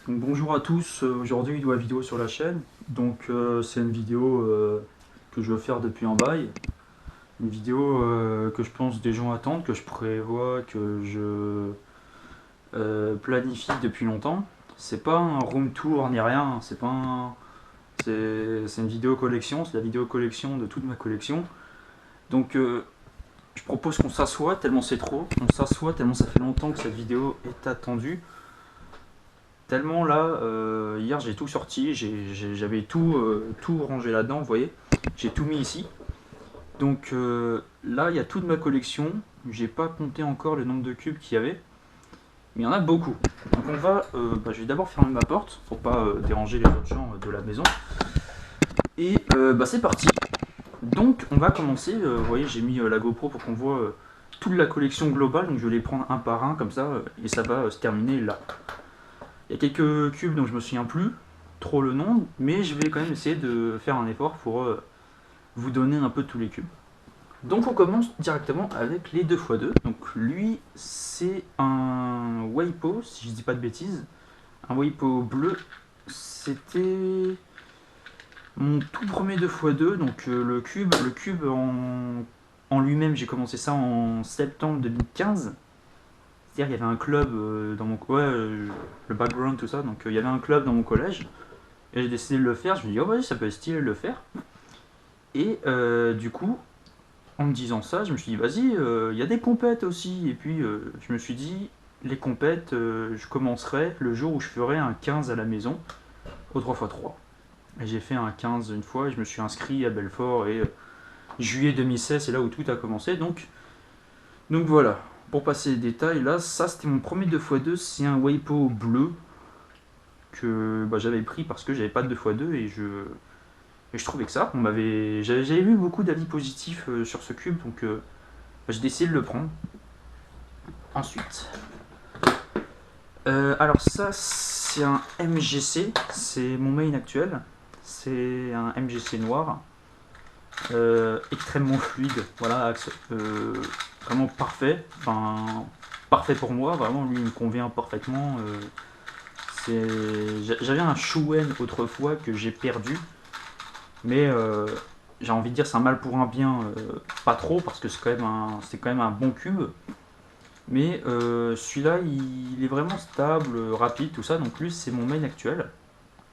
Donc, bonjour à tous, aujourd'hui une nouvelle vidéo sur la chaîne. C'est une vidéo que je veux faire depuis un bail. Une vidéo que je pense des gens attendent, que je prévois, que je planifie depuis longtemps. C'est pas un room tour ni rien, c'est pas un... c'est une vidéo collection, c'est la vidéo collection de toute ma collection. Donc je propose qu'on s'assoie tellement c'est trop, on s'assoit tellement ça fait longtemps que cette vidéo est attendue. Tellement là, hier j'ai tout sorti, j'avais tout rangé là-dedans, vous voyez. J'ai tout mis ici. Là, il y a toute ma collection. J'ai pas compté encore le nombre de cubes qu'il y avait. Mais il y en a beaucoup. Donc je vais d'abord fermer ma porte pour pas déranger les autres gens de la maison. Et c'est parti. Donc on va commencer. Vous voyez, j'ai mis la GoPro pour qu'on voit toute la collection globale. Donc je vais les prendre un par un comme ça. Et ça va se terminer là. Il y a quelques cubes dont je me souviens plus trop le nom, mais je vais quand même essayer de faire un effort pour vous donner un peu tous les cubes. Donc on commence directement avec les 2x2. Donc lui c'est un Weipo, si je dis pas de bêtises. Un Weipo bleu. C'était mon tout premier 2x2. Donc le cube en lui-même, j'ai commencé ça en septembre 2015. C'est-à-dire qu'il y avait un club dans mon le background tout ça, donc il y avait un club dans mon collège et j'ai décidé de le faire. Je me dis oh vas-y ça peut être stylé de le faire. Et du coup en me disant ça, je me suis dit vas-y il y a des compètes aussi et puis je me suis dit les compètes je commencerai le jour où je ferai un 15 à la maison au 3x3. Et j'ai fait un 15 une fois et je me suis inscrit à Belfort et juillet 2016 c'est là où tout a commencé donc voilà. Pour passer les détails, là, ça c'était mon premier 2x2, c'est un Weipo bleu que j'avais pris parce que j'avais pas de 2x2 et je trouvais que ça, j'avais vu beaucoup d'avis positifs sur ce cube, donc j'ai décidé de le prendre. Ensuite, alors ça c'est un MGC, c'est mon main actuel, c'est un MGC noir, extrêmement fluide, voilà, vraiment parfait, enfin parfait pour moi, vraiment lui il me convient parfaitement. J'avais un Shuen autrefois que j'ai perdu, mais j'ai envie de dire c'est un mal pour un bien, pas trop parce que c'est quand même un bon cube. Mais celui-là il est vraiment stable, rapide, tout ça, donc lui c'est mon main actuel.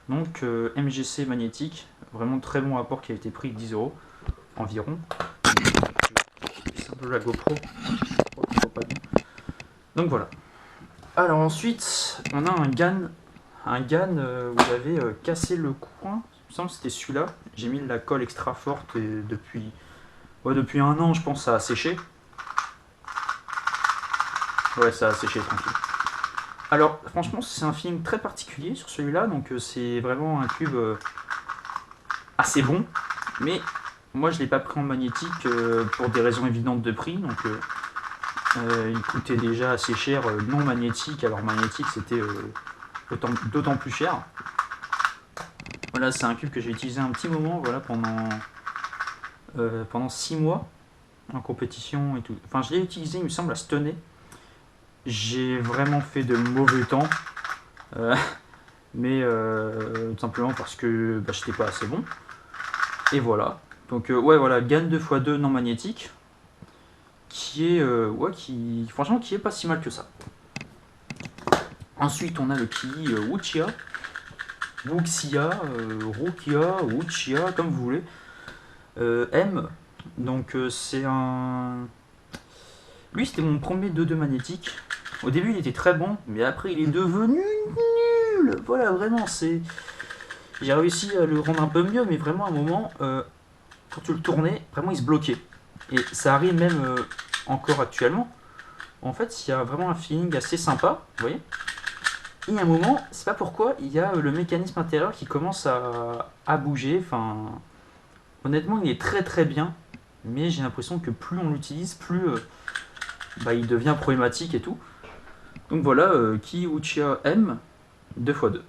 Donc MGC magnétique, vraiment très bon apport qui a été pris 10 € environ. C'est un peu la GoPro. Donc voilà. Alors ensuite, on a un GAN où j'avais cassé le coin. Il me semble que c'était celui-là. J'ai mis de la colle extra forte et depuis un an, je pense, ça a séché. Ouais, ça a séché tranquille. Alors franchement, c'est un feeling très particulier sur celui-là. Donc c'est vraiment un cube assez bon. Mais moi, je l'ai pas pris en magnétique pour des raisons évidentes de prix. Donc il coûtait déjà assez cher non magnétique. Alors magnétique, c'était d'autant plus cher. Voilà, c'est un cube que j'ai utilisé un petit moment, voilà, pendant 6 mois en compétition et tout. Enfin, je l'ai utilisé, il me semble, à Stenay. J'ai vraiment fait de mauvais temps, euh, mais tout simplement parce que j'étais pas assez bon. Et voilà. Donc ouais, voilà, GAN 2x2 non magnétique, qui est franchement qui est pas si mal que ça. Ensuite, on a le Kili Wuxia. Wuxia, comme vous voulez. M. Donc c'est un... Lui c'était mon premier 2-2 magnétique. Au début il était très bon, mais après il est devenu nul. Voilà, vraiment, c'est... J'ai réussi à le rendre un peu mieux, mais vraiment à un moment, quand tu le tournais, vraiment il se bloquait. Et ça arrive même encore actuellement. En fait, il y a vraiment un feeling assez sympa, vous voyez. Et à un moment, c'est pas pourquoi, il y a le mécanisme intérieur qui commence à bouger. Enfin, honnêtement, il est très très bien, mais j'ai l'impression que plus on l'utilise, plus il devient problématique et tout. Donc voilà, Kili Wuxia M 2x2.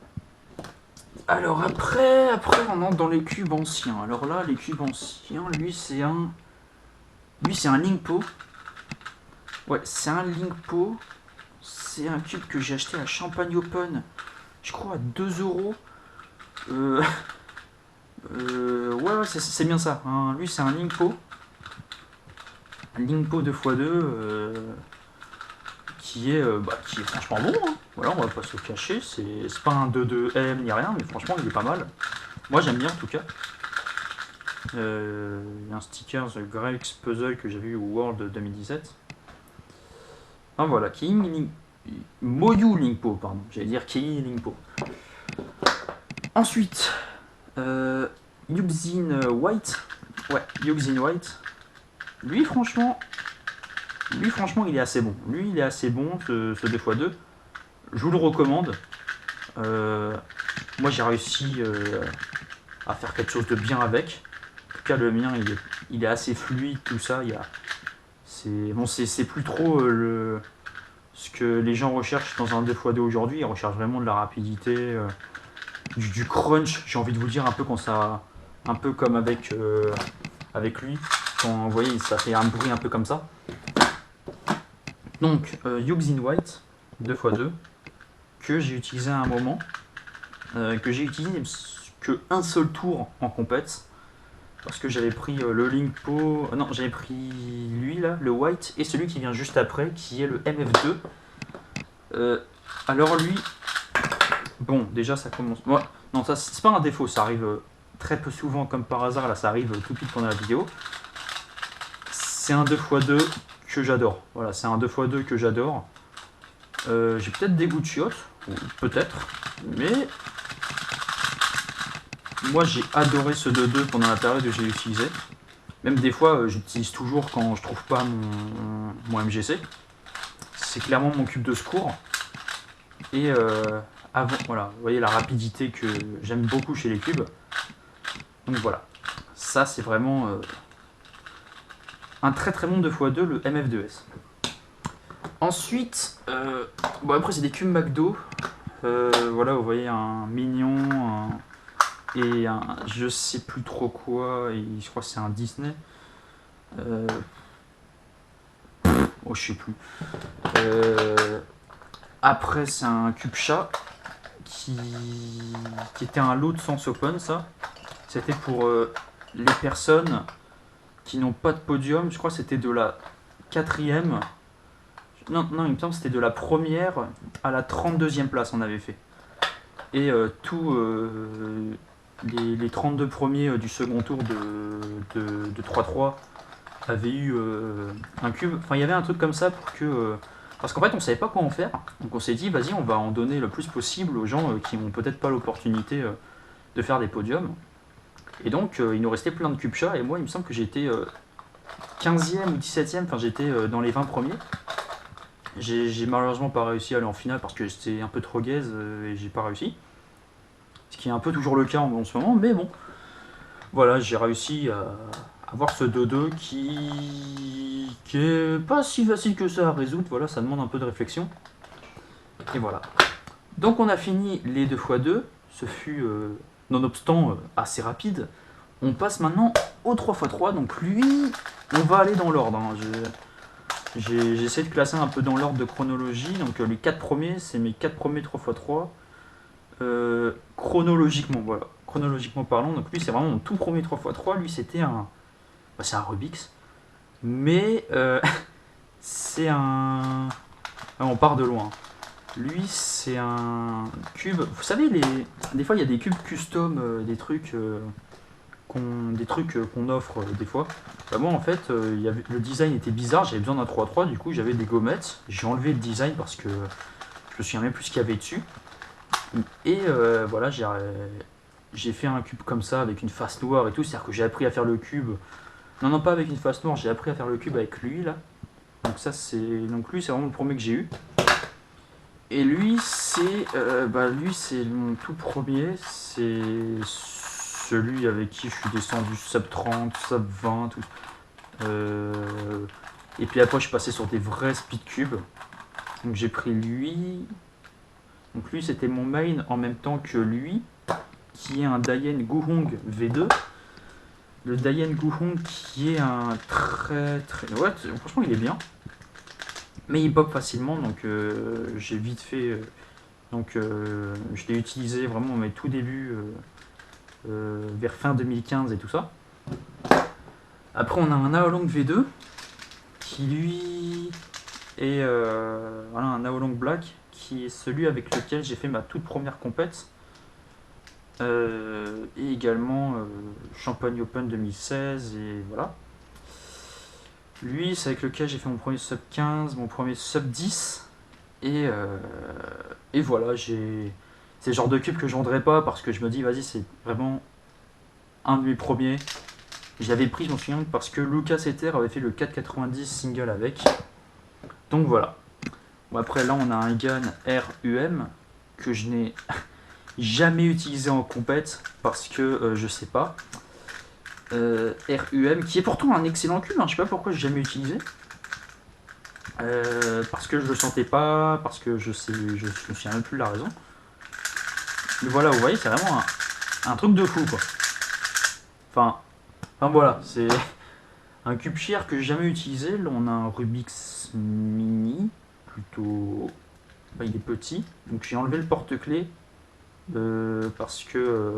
Alors après on entre dans les cubes anciens. Alors là, les cubes anciens, lui c'est un Lingpo. Ouais, c'est un Lingpo. C'est un cube que j'ai acheté à Champagne Open je crois à 2 euros. Ouais, c'est bien ça. Hein. Lui, c'est un Ningpo. Un Ningpo 2x2 qui est franchement bon. Hein. Voilà, on va pas se le cacher. C'est pas un 2-2M ni rien, mais franchement, il est pas mal. Moi, j'aime bien en tout cas. Il y a un sticker The Grex Puzzle que j'ai vu au World 2017. Ah, voilà, Moyu Ningpo, pardon. J'allais dire Kei Ningpo. Ensuite, Yuxin White. Ouais, Yuxin White. Lui, franchement, il est assez bon. Lui, il est assez bon, ce 2x2. Je vous le recommande. Moi, j'ai réussi à faire quelque chose de bien avec. En tout cas, le mien, il est assez fluide, tout ça. C'est plus trop ce que les gens recherchent dans un 2x2 aujourd'hui. Ils recherchent vraiment de la rapidité, du crunch, j'ai envie de vous dire, un peu quand ça, un peu comme avec lui. Quand vous voyez, ça fait un bruit un peu comme ça. Donc, Yuxin White 2x2 que j'ai utilisé à un moment, que j'ai utilisé que un seul tour en compète. Parce que j'avais pris le Ningpo. Non, j'avais pris lui là, le White, et celui qui vient juste après, qui est le MF2. Alors lui, bon, déjà ça commence. Ouais, non, ça c'est pas un défaut, ça arrive très peu souvent comme par hasard, là ça arrive tout de suite pendant la vidéo. C'est un 2x2 que j'adore. Voilà, c'est un 2x2 que j'adore. J'ai peut-être des goûts de chiottes, peut-être, mais moi j'ai adoré ce 2-2 pendant la période où j'ai utilisé. Même des fois j'utilise toujours quand je trouve pas mon MGC. C'est clairement mon cube de secours. Et avant, voilà, vous voyez la rapidité que j'aime beaucoup chez les cubes. Donc voilà, ça c'est vraiment un très très bon 2x2, le MF2S. Ensuite, bon après c'est des cubes McDo. Voilà, vous voyez un mignon et un je sais plus trop quoi, et je crois que c'est un Disney. Oh, je sais plus. Après c'est un cube chat qui était un lot de sens open, ça. C'était pour les personnes qui n'ont pas de podium. Je crois que c'était de la 4ème. Non, il me semble que c'était de la 1ère à la 32e place, on avait fait. Et tous les 32 premiers du second tour de 3-3 avaient eu un cube. Enfin, il y avait un truc comme ça pour que. Parce qu'en fait, on savait pas quoi en faire. Donc on s'est dit, vas-y, on va en donner le plus possible aux gens qui n'ont peut-être pas l'opportunité de faire des podiums. Et donc, il nous restait plein de cubes chats. Et moi, il me semble que j'étais 15e ou 17e. Enfin, j'étais dans les 20 premiers. J'ai malheureusement pas réussi à aller en finale parce que j'étais un peu trop gaze et j'ai pas réussi. Ce qui est un peu toujours le cas en ce moment, mais bon. Voilà, j'ai réussi à avoir ce 2-2 qui est pas si facile que ça à résoudre. Voilà, ça demande un peu de réflexion. Et voilà. Donc on a fini les 2x2. Ce fut, nonobstant, assez rapide. On passe maintenant au 3x3. Donc lui, on va aller dans l'ordre. Hein. J'ai essayé de classer un peu dans l'ordre de chronologie. Donc les 4 premiers, c'est mes 4 premiers 3x3. Chronologiquement, voilà. Chronologiquement parlant, donc lui c'est vraiment mon tout premier 3x3. Lui c'était un. Bah, c'est un Rubik's. Mais c'est un. Ah, on part de loin. Lui c'est un cube. Vous savez, des fois il y a des cubes custom, des trucs qu'on offre des fois. Bah, moi en fait, le design était bizarre, j'avais besoin d'un 3x3, du coup j'avais des gommettes. J'ai enlevé le design parce que je me souviens même plus ce qu'il y avait dessus. Et voilà, j'ai fait un cube comme ça avec une face noire et tout, c'est-à-dire que j'ai appris à faire le cube. Non, pas avec une face noire, j'ai appris à faire le cube avec lui là. Donc ça c'est. Donc lui c'est vraiment le premier que j'ai eu. Et lui c'est mon tout premier, c'est celui avec qui je suis descendu sub 30, sub 20, tout. Et puis après je suis passé sur des vrais speed cubes. Donc j'ai pris lui. Donc lui c'était mon main en même temps que lui, qui est un Dayen Guhong V2. Le Dayen Guhong qui est un très... Ouais, franchement il est bien. Mais il pop facilement, donc j'ai vite fait Donc je l'ai utilisé vraiment à mes tout débuts, vers fin 2015 et tout ça. Après on a un Aolong V2 qui lui est voilà, un Aolong Black qui est celui avec lequel j'ai fait ma toute première compète. Et également Champagne Open 2016 et voilà. Lui c'est avec lequel j'ai fait mon premier sub 15, mon premier sub 10 et voilà, c'est le genre de cube que je vendrais pas parce que je me dis vas-y c'est vraiment un de mes premiers. Je l'avais pris, je m'en souviens, parce que Lucas Ether avait fait le 4,90 single avec. Donc voilà. Bon, après là on a un GAN RUM que je n'ai jamais utilisé en compète parce que je sais pas. RUM qui est pourtant un excellent cube, hein, je sais pas pourquoi j'ai jamais utilisé. Parce que je le sentais pas, parce que je me souviens même plus de la raison. Mais voilà, vous voyez, c'est vraiment un truc de fou quoi. Enfin voilà, c'est un cube cher que j'ai jamais utilisé. Là on a un Rubik's Mini, plutôt. Enfin, il est petit, donc j'ai enlevé le porte-clés parce que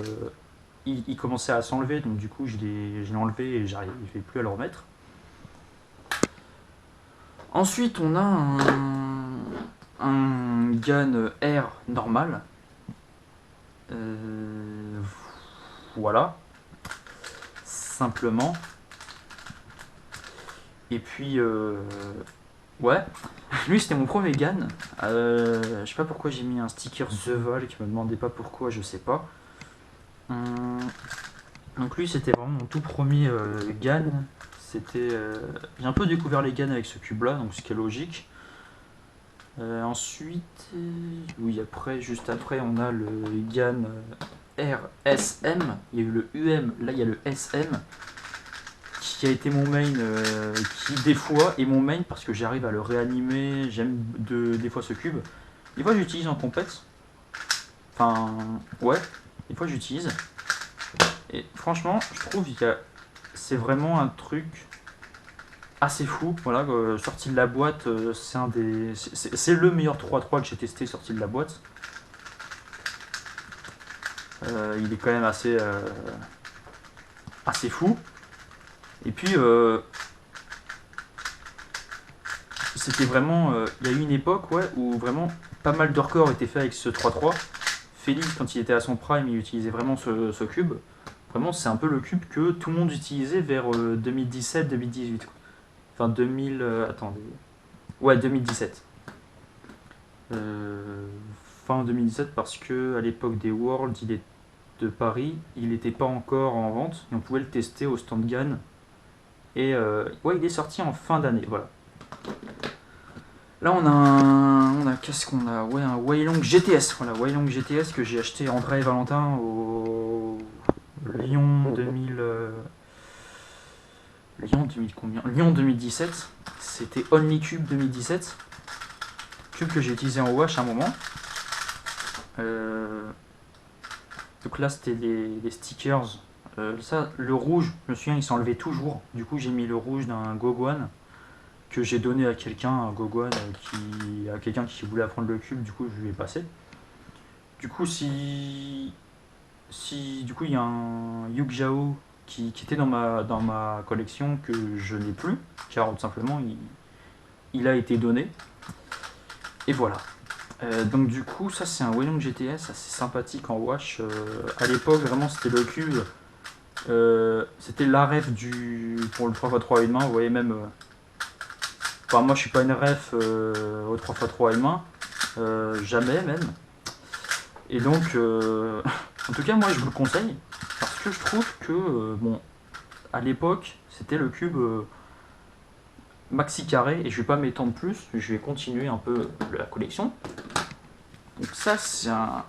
il commençait à s'enlever, donc du coup je l'ai enlevé et j'arrivais plus à le remettre. Ensuite on a un GAN R normal. Voilà. Simplement. Et puis ouais. Lui c'était mon premier GAN. Je sais pas pourquoi j'ai mis un sticker The Vol qui me demandait pas pourquoi, je sais pas. Donc lui c'était vraiment mon tout premier GAN. J'ai un peu découvert les GAN avec ce cube là, donc ce qui est logique. Ensuite, oui juste après on a le GAN RSM. Il y a eu le UM, là il y a le SM qui a été mon main, qui des fois est mon main parce que j'arrive à le réanimer. J'aime des fois ce cube. Des fois j'utilise en compète. Enfin ouais, des fois j'utilise. Et franchement je trouve que c'est vraiment un truc assez fou. Voilà, sorti de la boîte, c'est le meilleur 3-3 que j'ai testé sorti de la boîte. Il est quand même assez fou. Et puis c'était vraiment, il y a eu une époque où vraiment pas mal de records étaient faits avec ce 3-3. Félix quand il était à son prime il utilisait vraiment ce cube. Vraiment c'est un peu le cube que tout le monde utilisait vers 2017-2018. Enfin 2000... attendez. Ouais 2017. Fin 2017 parce que à l'époque des Worlds de Paris, il n'était pas encore en vente et on pouvait le tester au stand GAN. Et ouais il est sorti en fin d'année, voilà. Là on a qu'est-ce qu'on a? Ouais, un Weilong GTS, voilà, Weilong GTS que j'ai acheté André et Valentin au Lyon 2000 Lyon 2000 combien? Lyon 2017. C'était Only Cube 2017. Cube que j'ai utilisé en wash à un moment. Donc là c'était les stickers. Ça, le rouge, je me souviens, il s'enlevait toujours. Du coup j'ai mis le rouge d'un Gogwan que j'ai donné à quelqu'un, un Gogwan à quelqu'un qui voulait apprendre le cube. Du coup je lui ai passé. Du coup si du coup il y a un Yugjiao qui était dans ma collection que je n'ai plus, car tout simplement il a été donné. Et voilà. Donc du coup ça c'est un Weilong GTS assez sympathique en wash. À l'époque vraiment c'était le cube. C'était la ref pour le 3x3 à une main. Vous voyez même. Enfin moi je suis pas une ref au 3x3 à une main. Jamais même. Et donc en tout cas moi je vous le conseille. Parce que je trouve que bon à l'époque c'était le cube maxi carré. Et je vais pas m'étendre plus. Je vais continuer un peu la collection. Donc ça c'est un.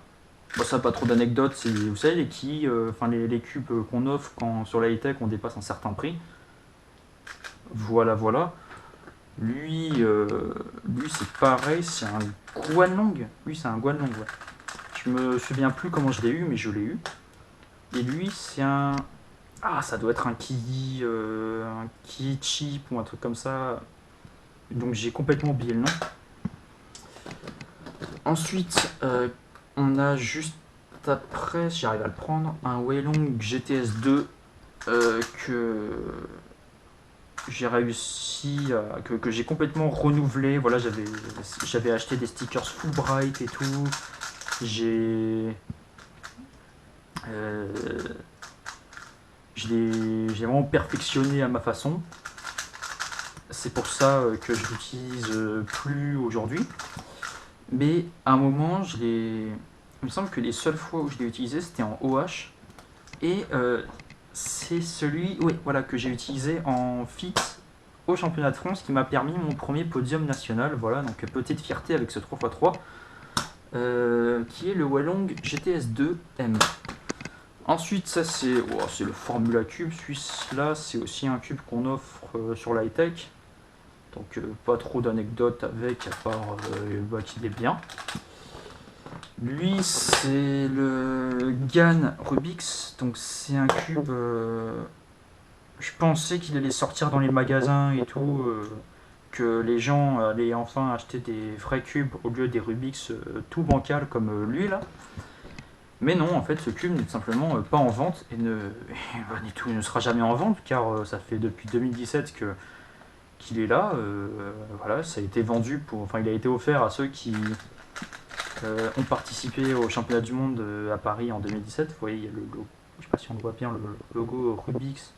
Bon, ça n'a pas trop d'anecdotes, vous savez les quilles, les cubes qu'on offre quand sur la high-tech on dépasse un certain prix. Voilà. Lui c'est pareil, c'est un Guanlong. Lui c'est un Guanlong, ouais. Je me souviens plus comment je l'ai eu, mais je l'ai eu. Et lui c'est un. Ah ça doit être un Ki chip ou un truc comme ça. Donc j'ai complètement oublié le nom. Ensuite, on a juste après, si j'arrive à le prendre, un Weilong GTS 2 que j'ai réussi que j'ai complètement renouvelé. Voilà, j'avais acheté des stickers Fulbright et tout. J'ai euh, j'ai vraiment perfectionné à ma façon. C'est pour ça que je l'utilise plus aujourd'hui. Mais à un moment, il me semble que les seules fois où je l'ai utilisé, c'était en OH. Et c'est celui voilà, que j'ai utilisé en fixe au championnat de France qui m'a permis mon premier podium national. Voilà, donc petite fierté avec ce 3x3 qui est le Weilong GTS 2M. Ensuite, ça c'est le Formula Cube. Celui-là, c'est aussi un cube qu'on offre sur l'high-tech. Donc pas trop d'anecdotes avec, à part qu'il est bien. Lui, c'est le GAN Rubix. Donc c'est un cube... je pensais qu'il allait sortir dans les magasins et tout, que les gens allaient enfin acheter des vrais cubes au lieu des Rubix tout bancal comme lui là. Mais non, en fait, ce cube n'est tout simplement pas en vente et ne sera jamais en vente car ça fait depuis 2017 qu'il est là. Voilà, ça a été vendu il a été offert à ceux qui ont participé au championnat du monde à Paris en 2017. Vous voyez, il y a le logo, je sais pas si on voit bien le logo Rubix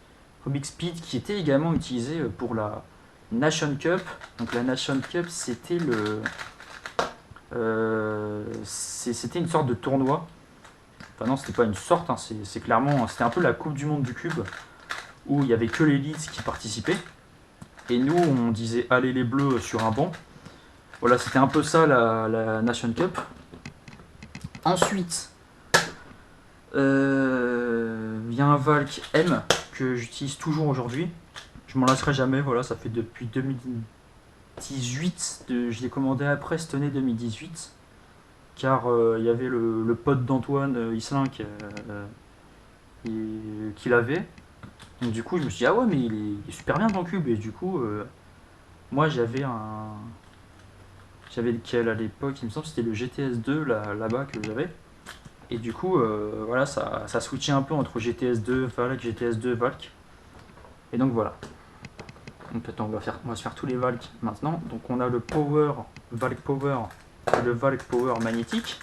Speed qui était également utilisé pour la Nation Cup. Donc la Nation Cup, c'était c'était une sorte de tournoi. Enfin non, c'était pas une sorte, hein, c'est clairement, c'était un peu la Coupe du Monde du cube où il y avait que l'élite qui participait. Et nous, on disait allez les bleus sur un banc. Voilà, c'était un peu ça la Nation Cup. Ensuite, il y a un Valk M que j'utilise toujours aujourd'hui. Je m'en lasserai jamais, voilà, ça fait depuis 2018. Je l'ai commandé après cette année 2018. Car il y avait le pote d'Antoine Islin qui l'avait. Donc du coup, je me suis dit, ah ouais, mais il est super bien ton cube. Et du coup, moi j'avais lequel à l'époque, il me semble que c'était le GTS 2 là-bas que j'avais. Et du coup, voilà, ça switchait un peu entre GTS 2 Valk, GTS 2 Valk. Et donc voilà. Donc peut-être on va se faire tous les Valk maintenant. Donc on a le Power, Valk Power et le Valk Power magnétique.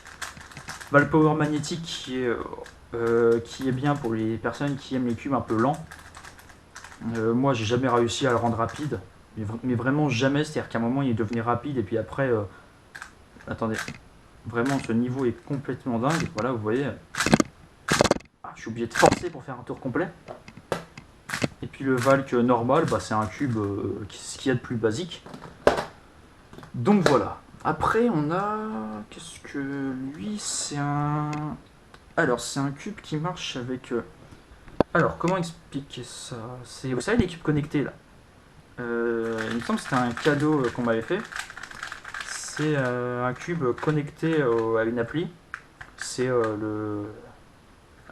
Valk Power magnétique qui est bien pour les personnes qui aiment les cubes un peu lents. Moi j'ai jamais réussi à le rendre rapide. Mais vraiment jamais, c'est-à-dire qu'à un moment il est devenu rapide et puis après... attendez, vraiment ce niveau est complètement dingue. Voilà, vous voyez. Je suis obligé de forcer pour faire un tour complet. Et puis le Valk normal, c'est un cube ce qu'il y a de plus basique. Donc voilà. Après on a... Qu'est-ce que lui c'est un... Alors c'est un cube qui marche avec... Alors comment expliquer ça? Vous savez les cubes connectés là, il me semble que c'était un cadeau qu'on m'avait fait. C'est un cube connecté à une appli. C'est le...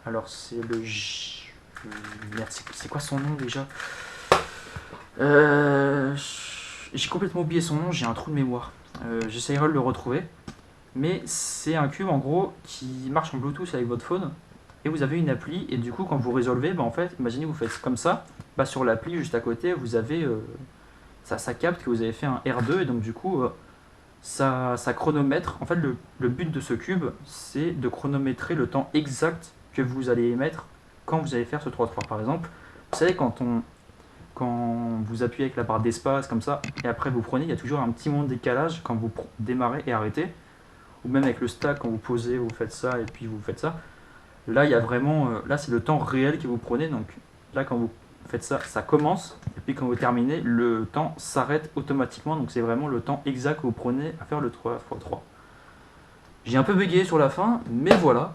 Alors c'est le... Merde, c'est quoi son nom déjà? J'ai complètement oublié son nom, j'ai un trou de mémoire. J'essayerai de le retrouver. Mais c'est un cube en gros qui marche en Bluetooth avec votre phone. Et vous avez une appli, et du coup quand vous résolvez, en fait, imaginez vous faites comme ça, sur l'appli juste à côté, vous avez ça capte que vous avez fait un R2, et donc du coup ça chronomètre. En fait le but de ce cube, c'est de chronométrer le temps exact que vous allez émettre quand vous allez faire ce 3-3. Par exemple, vous savez quand vous appuyez avec la barre d'espace comme ça, et après vous prenez, il y a toujours un petit moment de décalage quand vous démarrez et arrêtez, ou même avec le stack quand vous posez, vous faites ça et puis vous faites ça. Là, il y a vraiment, là c'est le temps réel que vous prenez, donc là quand vous faites ça, ça commence, et puis quand vous terminez, le temps s'arrête automatiquement, donc c'est vraiment le temps exact que vous prenez à faire le 3x3. J'ai un peu bégayé sur la fin, mais voilà.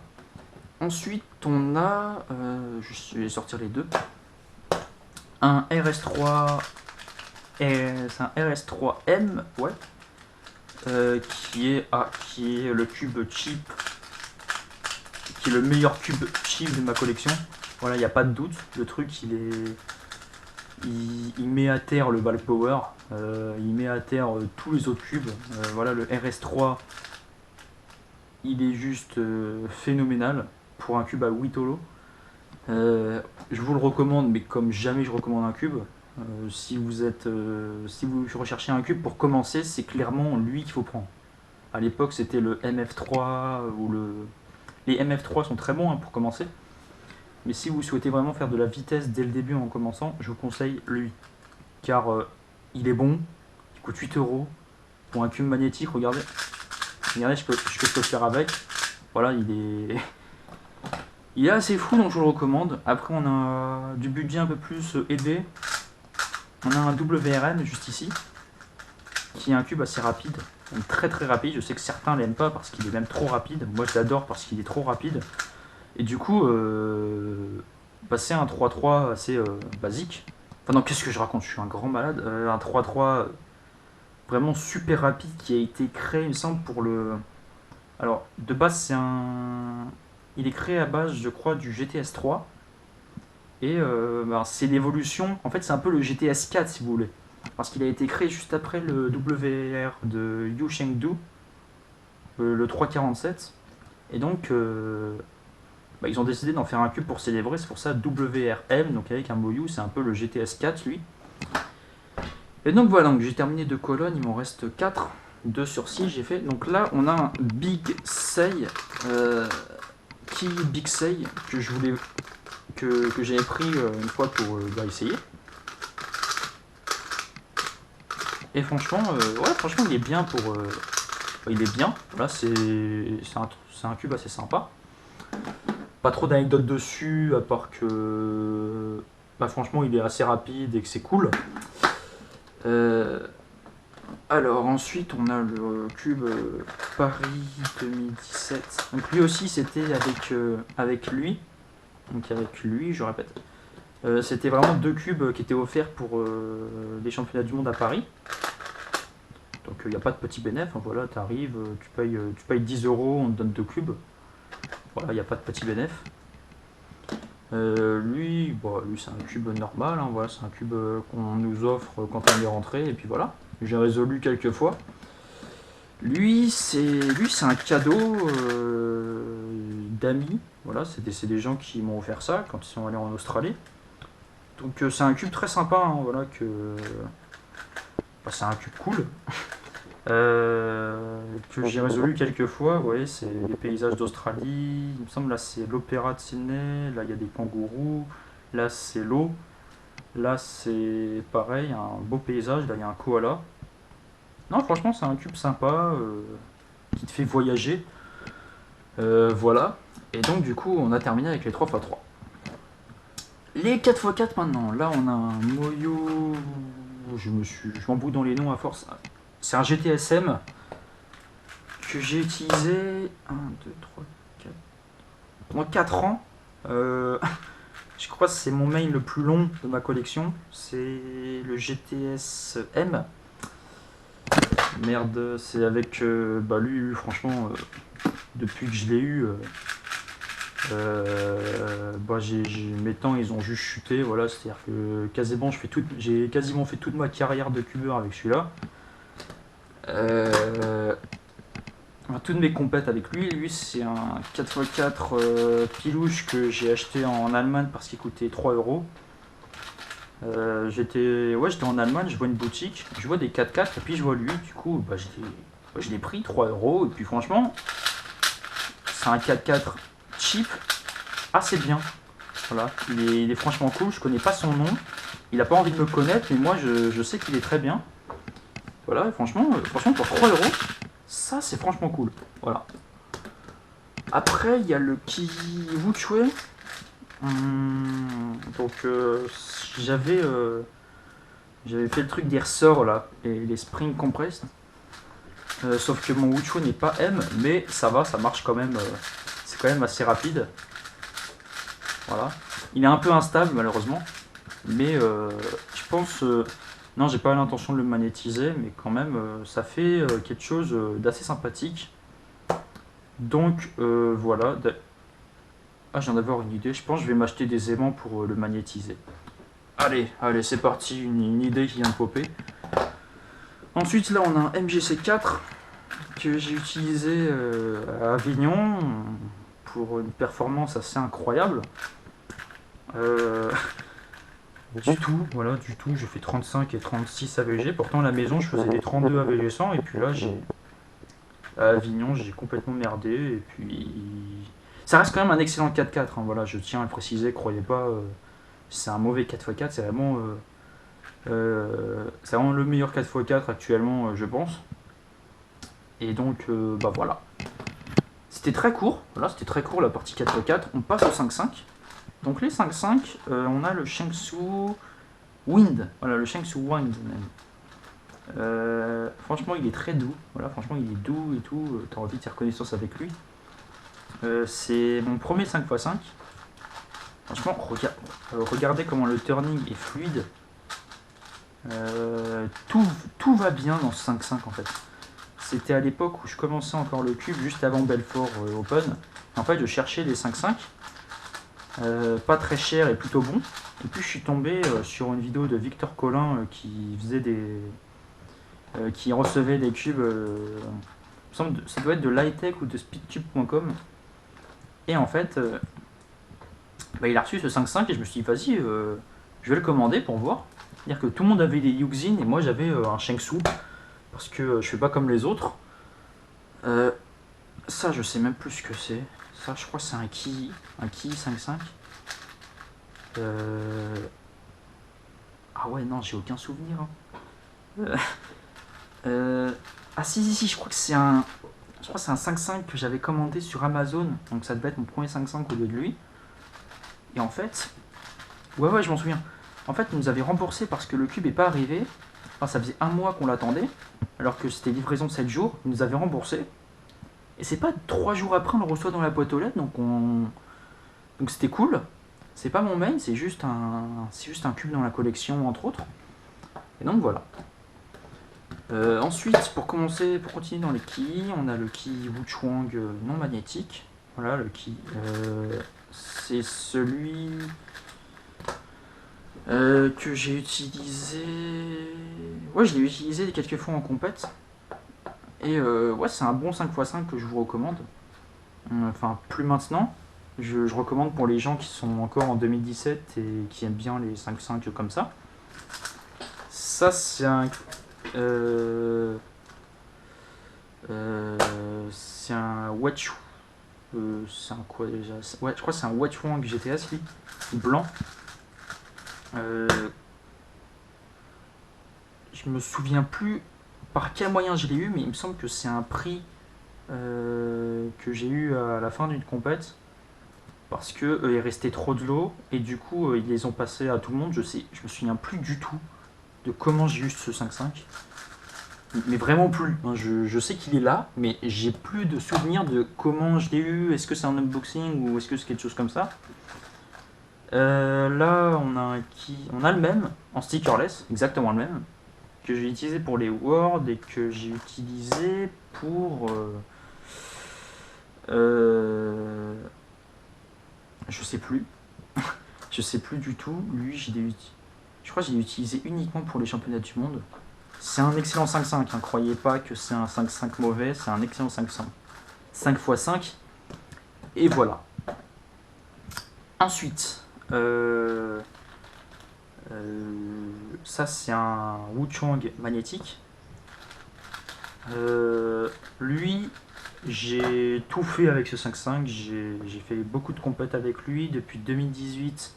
Ensuite, on a, je vais sortir les deux, un RS3, c'est un RS3M, ouais, qui est le cube cheap, qui est le meilleur cube cheap de ma collection. Voilà, il n'y a pas de doute. Le truc, il met à terre le Valk Power, il met à terre tous les autres cubes. Voilà, le RS3, il est juste phénoménal pour un cube à 8 holos. Je vous le recommande, mais comme jamais je recommande un cube. Si vous recherchez un cube pour commencer, c'est clairement lui qu'il faut prendre. À l'époque, c'était le MF3 ou les MF3 sont très bons, hein, pour commencer. Mais si vous souhaitez vraiment faire de la vitesse dès le début en commençant, je vous conseille lui. Car il est bon, il coûte 8 euros. Pour un cube magnétique, regardez. Regardez ce que je peux faire avec. Voilà, il est assez fou, donc je vous le recommande. Après, on a du budget un peu plus élevé. On a un WRM juste ici, qui est un cube assez rapide, très très rapide. Je sais que certains l'aiment pas parce qu'il est même trop rapide. Moi, je l'adore parce qu'il est trop rapide. Et du coup, passer un 3-3 assez basique. Enfin non, qu'est-ce que je raconte? Je suis un grand malade. Un 3-3 vraiment super rapide qui a été créé, il me semble, pour le... Alors, de base, il est créé à base, je crois, du GTS 3. Et c'est l'évolution, en fait c'est un peu le GTS 4 si vous voulez. Parce qu'il a été créé juste après le WR de Yu Chengdu, le 347. Et donc ils ont décidé d'en faire un cube pour célébrer, c'est pour ça WRM, donc avec un mot U, c'est un peu le GTS 4 lui. Et donc voilà, donc j'ai terminé 2 colonnes, il m'en reste 4, 2 sur 6 j'ai fait. Donc là on a un Big Sei, Big Sei, que je voulais... que j'avais pris une fois pour essayer. Et franchement, franchement il est bien pour... il est bien, voilà, c'est un cube assez sympa. Pas trop d'anecdotes dessus, à part que... franchement il est assez rapide et que c'est cool. Alors ensuite on a le cube Paris 2017. Donc lui aussi c'était avec lui. Donc avec lui, je répète. C'était vraiment 2 cubes qui étaient offerts pour les championnats du monde à Paris. Donc il n'y a pas de petit bénéfice, hein, voilà, tu arrives, tu payes 10 euros, on te donne 2 cubes. Voilà, il n'y a pas de petit bénéfice. Lui c'est un cube normal, hein, voilà, c'est un cube qu'on nous offre quand on est rentré, et puis voilà. J'ai résolu quelques fois. Lui c'est un cadeau d'amis. Voilà, c'est des gens qui m'ont offert ça quand ils sont allés en Australie. Donc c'est un cube très sympa, hein, voilà, c'est un cube cool. Que j'ai résolu quelques fois. Vous voyez, c'est les paysages d'Australie. Il me semble là c'est l'opéra de Sydney. Là il y a des kangourous. Là c'est l'eau. Là c'est pareil, un beau paysage. Là il y a un koala. Non, franchement c'est un cube sympa qui te fait voyager. Voilà. Et donc du coup on a terminé avec les 3x3. Les 4x4 maintenant. Là on a un Moyo. Je m'embrouille dans les noms à force. C'est un GTSM que j'ai utilisé 1, 2, 3, 4. Pendant 4 ans. Je crois que c'est mon main le plus long de ma collection. C'est le GTSM. Merde, c'est avec lui franchement, depuis que je l'ai eu, mes temps ils ont juste chuté. Voilà, c'est-à-dire que quasiment j'ai quasiment fait toute ma carrière de cubeur avec celui-là. Toutes mes compètes avec lui. Lui c'est un 4x4 pilouche que j'ai acheté en Allemagne parce qu'il coûtait 3 euros. J'étais en Allemagne, je vois une boutique, je vois des 4x4 et puis je vois lui, du coup je l'ai pris 3 euros et puis franchement c'est un 4x4 cheap, assez bien. Voilà, il est franchement cool, je connais pas son nom, il a pas envie de me connaître mais moi je sais qu'il est très bien. Voilà, franchement pour 3 euros, ça c'est franchement cool. Voilà. Après il y a le Wuchue. Donc j'avais fait le truc des ressorts là, les spring compressed. Sauf que mon Wuchue n'est pas M, mais ça va, ça marche quand même. C'est quand même assez rapide. Voilà. Il est un peu instable malheureusement, mais je pense. Non, j'ai pas l'intention de le magnétiser, mais quand même, ça fait quelque chose d'assez sympathique. Donc voilà. Ah, je viens d'avoir une idée, je pense que je vais m'acheter des aimants pour le magnétiser. Allez, c'est parti, une idée qui vient de popper. Ensuite, là, on a un MGC4 que j'ai utilisé à Avignon pour une performance assez incroyable. Du tout, voilà, du tout, j'ai fait 35 et 36 AVG. Pourtant, à la maison, je faisais des 32 AVG 100. Et puis là, à Avignon, j'ai complètement merdé. Et puis, ça reste quand même un excellent 4x4. Hein, voilà, je tiens à le préciser, croyez pas, c'est un mauvais 4x4. C'est vraiment le meilleur 4x4 actuellement, je pense. Et donc, bah voilà. C'était très court, voilà, c'était très court la partie 4x4. On passe au 5.5. Donc les 5.5, on a le Shengsu Wind. Voilà, le Shengsu Wind même. Franchement, il est très doux. Voilà, franchement, il est doux et tout. T'as envie de faire connaissance avec lui. C'est mon premier 5x5. Franchement, regardez comment le turning est fluide. Tout va bien dans ce 5.5 en fait. C'était à l'époque où je commençais encore le cube, juste avant Belfort Open. En fait, je cherchais des 5.5. Pas très cher et plutôt bon. Et puis je suis tombé sur une vidéo de Victor Collin qui faisait qui recevait des cubes. Ça doit être de Lightech ou de speedcube.com. Et en fait, il a reçu ce 5.5 et je me suis dit, vas-y, je vais le commander pour voir. C'est-à-dire que tout le monde avait des Yuxin et moi j'avais un Shengsu. Parce que je fais pas comme les autres. Ça, je sais même plus ce que c'est. Ça, je crois que c'est un Ki 5.5. Ah ouais, non, j'ai aucun souvenir. Ah si, je crois que c'est un 5.5 que j'avais commandé sur Amazon. Donc ça devait être mon premier 5.5 au lieu de lui. Et en fait, ouais, je m'en souviens. En fait, ils nous avaient remboursé parce que le cube est pas arrivé. Enfin, ça faisait un mois qu'on l'attendait, alors que c'était livraison de 7 jours. Ils nous avaient remboursé. Et c'est pas 3 jours après, on le reçoit dans la boîte aux lettres, donc c'était cool. C'est pas mon main, c'est juste un cube dans la collection, entre autres. Et donc voilà. Ensuite, pour continuer dans les Ki, on a le Ki Wuchuang non magnétique. Voilà, le Ki. C'est celui que j'ai utilisé. Ouais, je l'ai utilisé quelques fois en compète. Et ouais, c'est un bon 5x5 que je vous recommande. Enfin, plus maintenant. Je recommande pour les gens qui sont encore en 2017 et qui aiment bien les 5.5 comme ça. Ça, c'est un. C'est un Watch. C'est un quoi déjà? Ouais, je crois que c'est un Watchwang GTS, lui, blanc. Je me souviens plus par quel moyen je l'ai eu, mais il me semble que c'est un prix que j'ai eu à la fin d'une compète parce que il restait trop de lots et du coup ils les ont passés à tout le monde. Je me souviens plus du tout de comment j'ai eu ce 5.5, mais vraiment plus. Je sais qu'il est là, mais j'ai plus de souvenir de comment je l'ai eu. Est-ce que c'est un unboxing ou est-ce que c'est quelque chose comme ça? Là on a le même en stickerless, exactement le même, que j'ai utilisé pour les Worlds et que j'ai utilisé pour je sais plus. Je sais plus du tout. Lui, je crois que je l'ai utilisé uniquement pour les championnats du monde. C'est un excellent 5.5, hein. Croyez pas que c'est un 5.5 mauvais, c'est un excellent 5.5. 5x5. Et voilà. Ensuite, ça c'est un Wuchuang magnétique. Lui, j'ai tout fait avec ce 5.5. J'ai fait beaucoup de compètes avec lui. Depuis 2018,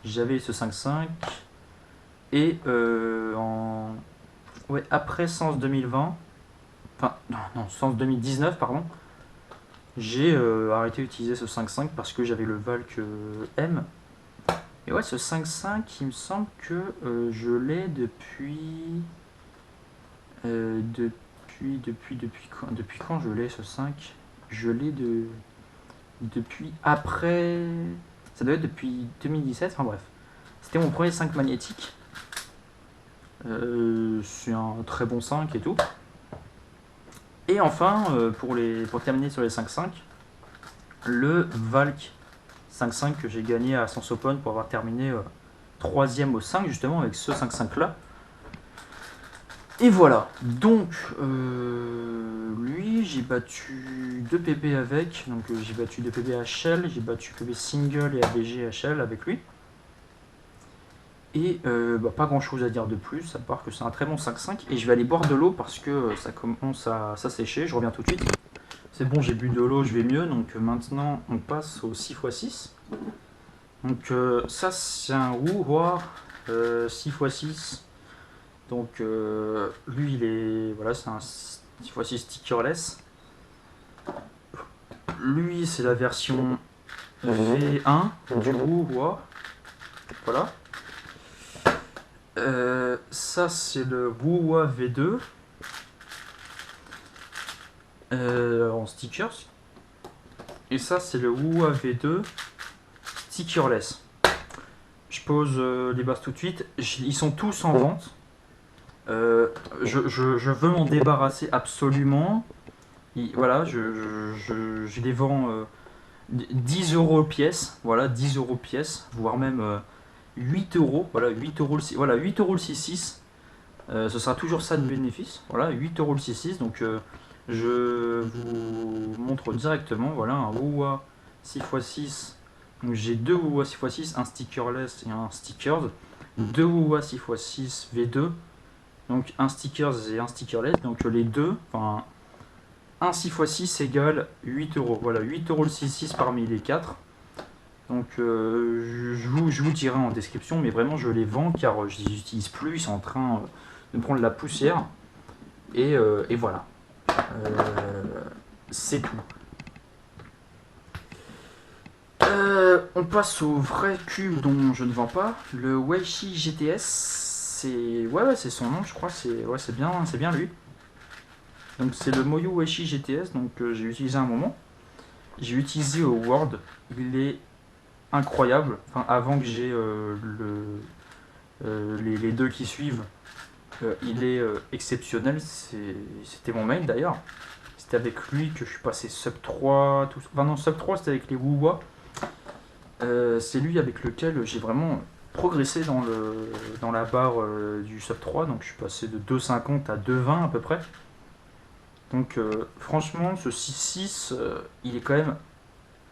j'avais ce 5.5. Et après Sens 2020, enfin non, Sens 2019, pardon, j'ai arrêté d'utiliser ce 5.5 parce que j'avais le Valk M. Et ouais, ce 5.5, il me semble que je l'ai depuis quand je l'ai ce 5? Je l'ai depuis après. Ça doit être depuis 2017, enfin bref. C'était mon premier 5 magnétique. C'est un très bon 5 et tout. Et enfin, pour terminer sur les 5.5, le Valk 5.5 que j'ai gagné à Sens Open pour avoir terminé 3ème au 5 justement avec ce 5.5 là. Et voilà, donc lui j'ai battu 2 PP avec, donc j'ai battu 2 PP HL, j'ai battu PP single et ABG HL avec lui. Et pas grand chose à dire de plus, à part que c'est un très bon 5-5. Et je vais aller boire de l'eau parce que ça commence à s'assécher, je reviens tout de suite. C'est bon, j'ai bu de l'eau, je vais mieux, donc maintenant on passe au 6x6. Donc ça c'est un Wuhua 6x6. Donc lui il est, voilà, c'est un 6x6 stickerless. Lui c'est la version V1 du Wuhua. Voilà. Ça c'est le Wuhua V2 en stickers. Et ça c'est le Wuhua V2 stickerless. Je pose les bases tout de suite. Ils sont tous en vente. Je veux m'en débarrasser absolument. Voilà, je les vends 10 € pièce. Voilà, 10 € pièce, voire même 8 €. Voilà, 8 € voilà, 8 € le 6,6. Ce sera toujours ça de bénéfice. Voilà, 8 € le 6,6. Donc je vous montre directement. Voilà, un Wuhua 6x6. Donc j'ai deux Wuhua 6x6, un stickerless et un stickers. Deux Wuhua 6x6 V2. Donc un stickers et un stickerless. Donc les deux, enfin un 6x6 égale 8 €. Voilà, 8 € le 6,6 parmi les 4. Donc je vous dirai en description, mais vraiment je les vends car je les utilise plus, ils sont en train de prendre la poussière. Et voilà. C'est tout. On passe au vrai cube dont je ne vends pas, le Weishi GTS. C'est ouais, c'est son nom, je crois. C'est bien lui. Donc c'est le Moyu Weishi GTS. Donc j'ai utilisé un moment. J'ai utilisé au World. Il est incroyable. Enfin, avant que j'ai les deux qui suivent, il est exceptionnel. C'était mon main d'ailleurs. C'était avec lui que je suis passé sub 3. Enfin non, sub 3 c'était avec les Wuhua. C'est lui avec lequel j'ai vraiment progressé dans la barre du sub 3. Donc je suis passé de 2,50 à 2,20 à peu près. Donc franchement ce 6,6 il est quand même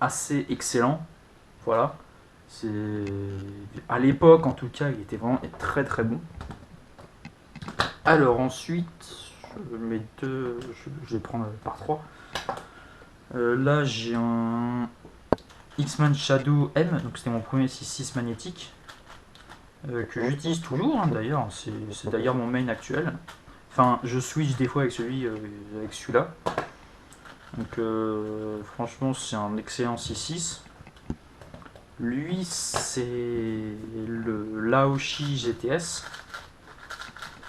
assez excellent. Voilà. À l'époque en tout cas il était vraiment très très bon. Alors ensuite mes deux, je vais prendre par 3. Là j'ai un X-Man Shadow M, donc c'était mon premier 6.6 magnétique, que j'utilise toujours d'ailleurs, c'est d'ailleurs mon main actuel. Enfin, je switch des fois avec celui-là. Donc franchement c'est un excellent 6.6. Lui c'est le Laoshi GTS,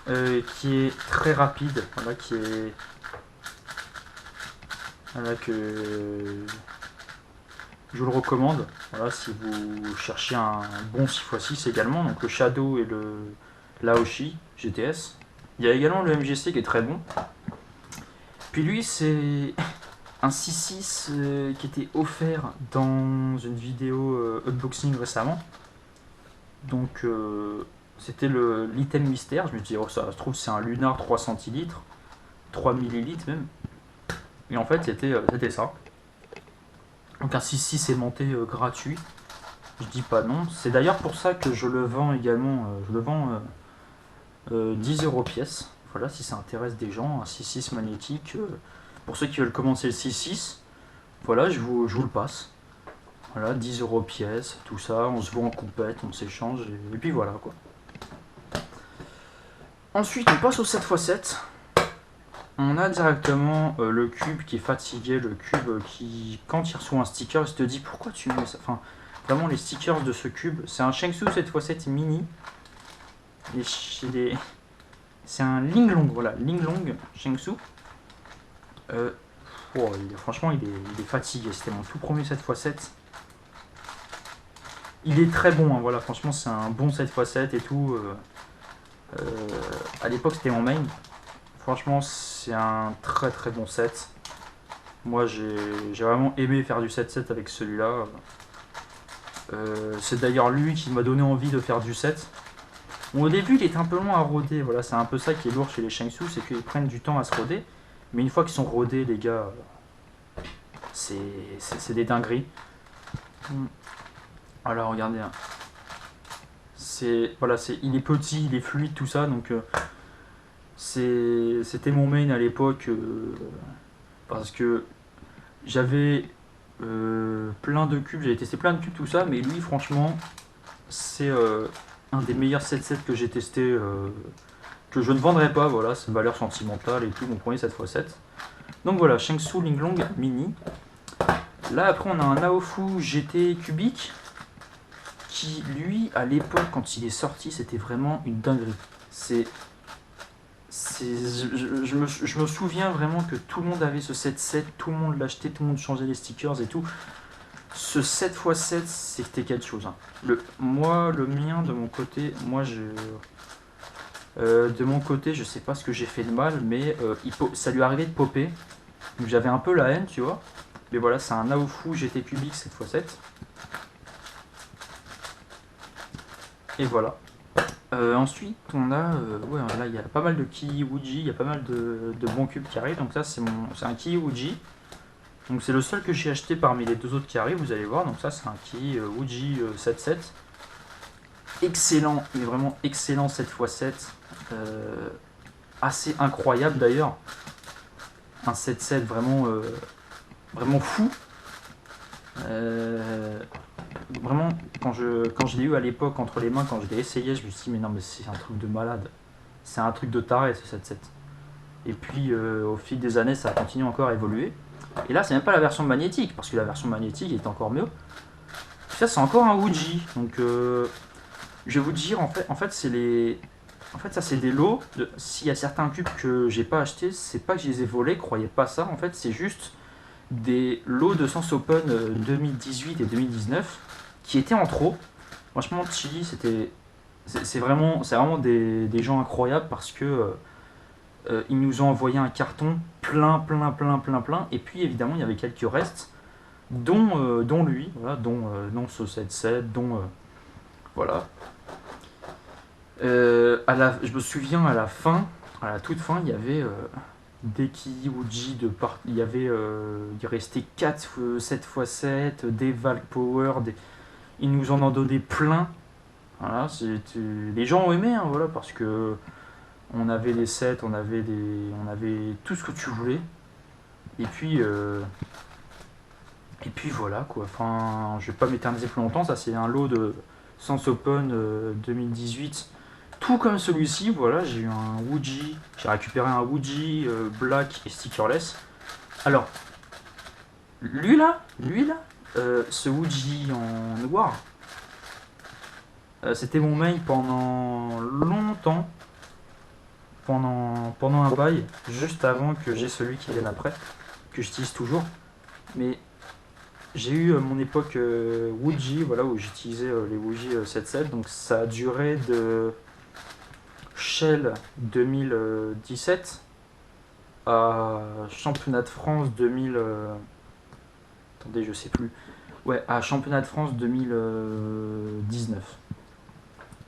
qui est très rapide, voilà, que je le recommande, voilà, si vous cherchez un bon 6x6 également. Donc le Shadow et le Laoshi GTS. Il y a également le MGC qui est très bon. Puis lui c'est un 6.6 qui était offert dans une vidéo unboxing récemment. Donc c'était l'item mystère. Je me dis, oh, ça se trouve c'est un Lunar 3 centilitres, 3 millilitres même. Et en fait c'était ça. Donc un 6.6 aimanté gratuit. Je dis pas non. C'est d'ailleurs pour ça que je le vends également. Je le vends 10 € pièce. Voilà, si ça intéresse des gens, un 6.6 magnétique. Pour ceux qui veulent commencer le 6.6, voilà, je vous le passe. Voilà, 10 € pièce, tout ça. On se voit en compète, on s'échange. Et puis voilà quoi. Ensuite, on passe au 7x7. On a directement le cube qui est fatigué, le cube qui, quand il reçoit un sticker, il se dit pourquoi tu mets ça. Enfin, vraiment les stickers de ce cube, c'est un Shengsu 7x7 mini. C'est un Linglong, voilà, Linglong Shengsu. Franchement, il est fatigué. C'était mon tout premier 7x7. Il est très bon, hein, voilà, franchement, c'est un bon 7x7 et tout. À l'époque, c'était mon main. Franchement, c'est un très très bon set. Moi, j'ai vraiment aimé faire du 7-7 avec celui-là. C'est d'ailleurs lui qui m'a donné envie de faire du 7. Bon, au début, il était un peu long à roder. Voilà, c'est un peu ça qui est lourd chez les Shang Tsung, c'est qu'ils prennent du temps à se roder. Mais une fois qu'ils sont rodés, les gars, c'est des dingueries. Alors, regardez. Hein. Voilà, il est petit, il est fluide, tout ça. Donc, c'était mon main à l'époque. Parce que j'avais plein de cubes, j'avais testé plein de cubes, tout ça. Mais lui, franchement, c'est un des meilleurs 7-7 que j'ai testé. Que je ne vendrai pas, voilà, c'est valeur sentimentale et tout, mon premier 7x7. Donc voilà, Shang Tsung Linglong Mini. Là après on a un Aofu GT cubique qui lui à l'époque quand il est sorti c'était vraiment une dinguerie. Je me souviens vraiment que tout le monde avait ce 7-7, tout le monde l'achetait, tout le monde changeait les stickers et tout. Ce 7x7 c'était quelque chose. Hein. Le mien de mon côté, de mon côté, je sais pas ce que j'ai fait de mal, mais ça lui arrivait de popper. Donc j'avais un peu la haine, tu vois. Mais voilà, c'est un Aofu GT Cubique 7x7. Et voilà. Ensuite, on a. Ouais, là, il y a pas mal de Kii Wuji, il y a pas mal de bons cubes qui arrivent. Donc, ça, c'est un Kii Wuji. Donc, c'est le seul que j'ai acheté parmi les deux autres qui arrivent, vous allez voir. Donc, ça, c'est un Kii Wuji 7-7. Excellent, mais vraiment excellent 7x7. Assez incroyable d'ailleurs. Un 7-7 vraiment, vraiment fou. Vraiment, quand je l'ai eu à l'époque entre les mains, quand je l'ai essayé, je me suis dit, mais non, mais c'est un truc de malade. C'est un truc de taré ce 7-7. Et puis, au fil des années, ça a continué encore à évoluer. Et là, c'est même pas la version magnétique, parce que la version magnétique est encore mieux. Ça, c'est encore un Wuji. Donc, je vais vous dire, en fait c'est les. En fait, ça, c'est des lots. S'il y a certains cubes que j'ai pas achetés, c'est pas que je les ai volés, croyez pas ça. En fait, c'est juste des lots de Sens Open 2018 et 2019 qui étaient en trop. Franchement, Chili, c'est vraiment des gens incroyables parce que ils nous ont envoyé un carton plein. Et puis, évidemment, il y avait quelques restes, dont lui, voilà, dont ce 7-7, dont. Voilà. Je me souviens à la toute fin, il y avait des Kiuji il y avait il restait 4 7x7, des Valk Power, ils nous en ont donné plein. Voilà, les gens ont aimé, hein, voilà, parce que on avait des sets, on avait tout ce que tu voulais. Et puis voilà quoi. Enfin, je vais pas m'éterniser plus longtemps. Ça c'est un lot de Sens Open 2018. Tout comme celui-ci, voilà, j'ai eu un Wuji, j'ai récupéré un Wuji black et stickerless. Alors, lui là, ce Wuji en noir, c'était mon main pendant longtemps, pendant un bail, juste avant que j'ai celui qui vienne après, que j'utilise toujours. Mais j'ai eu mon époque Wuji, voilà, où j'utilisais les Wuji 7.7, donc ça a duré de Shell 2017 à Championnat de France 2000. Attendez, je sais plus. Ouais, à Championnat de France 2019.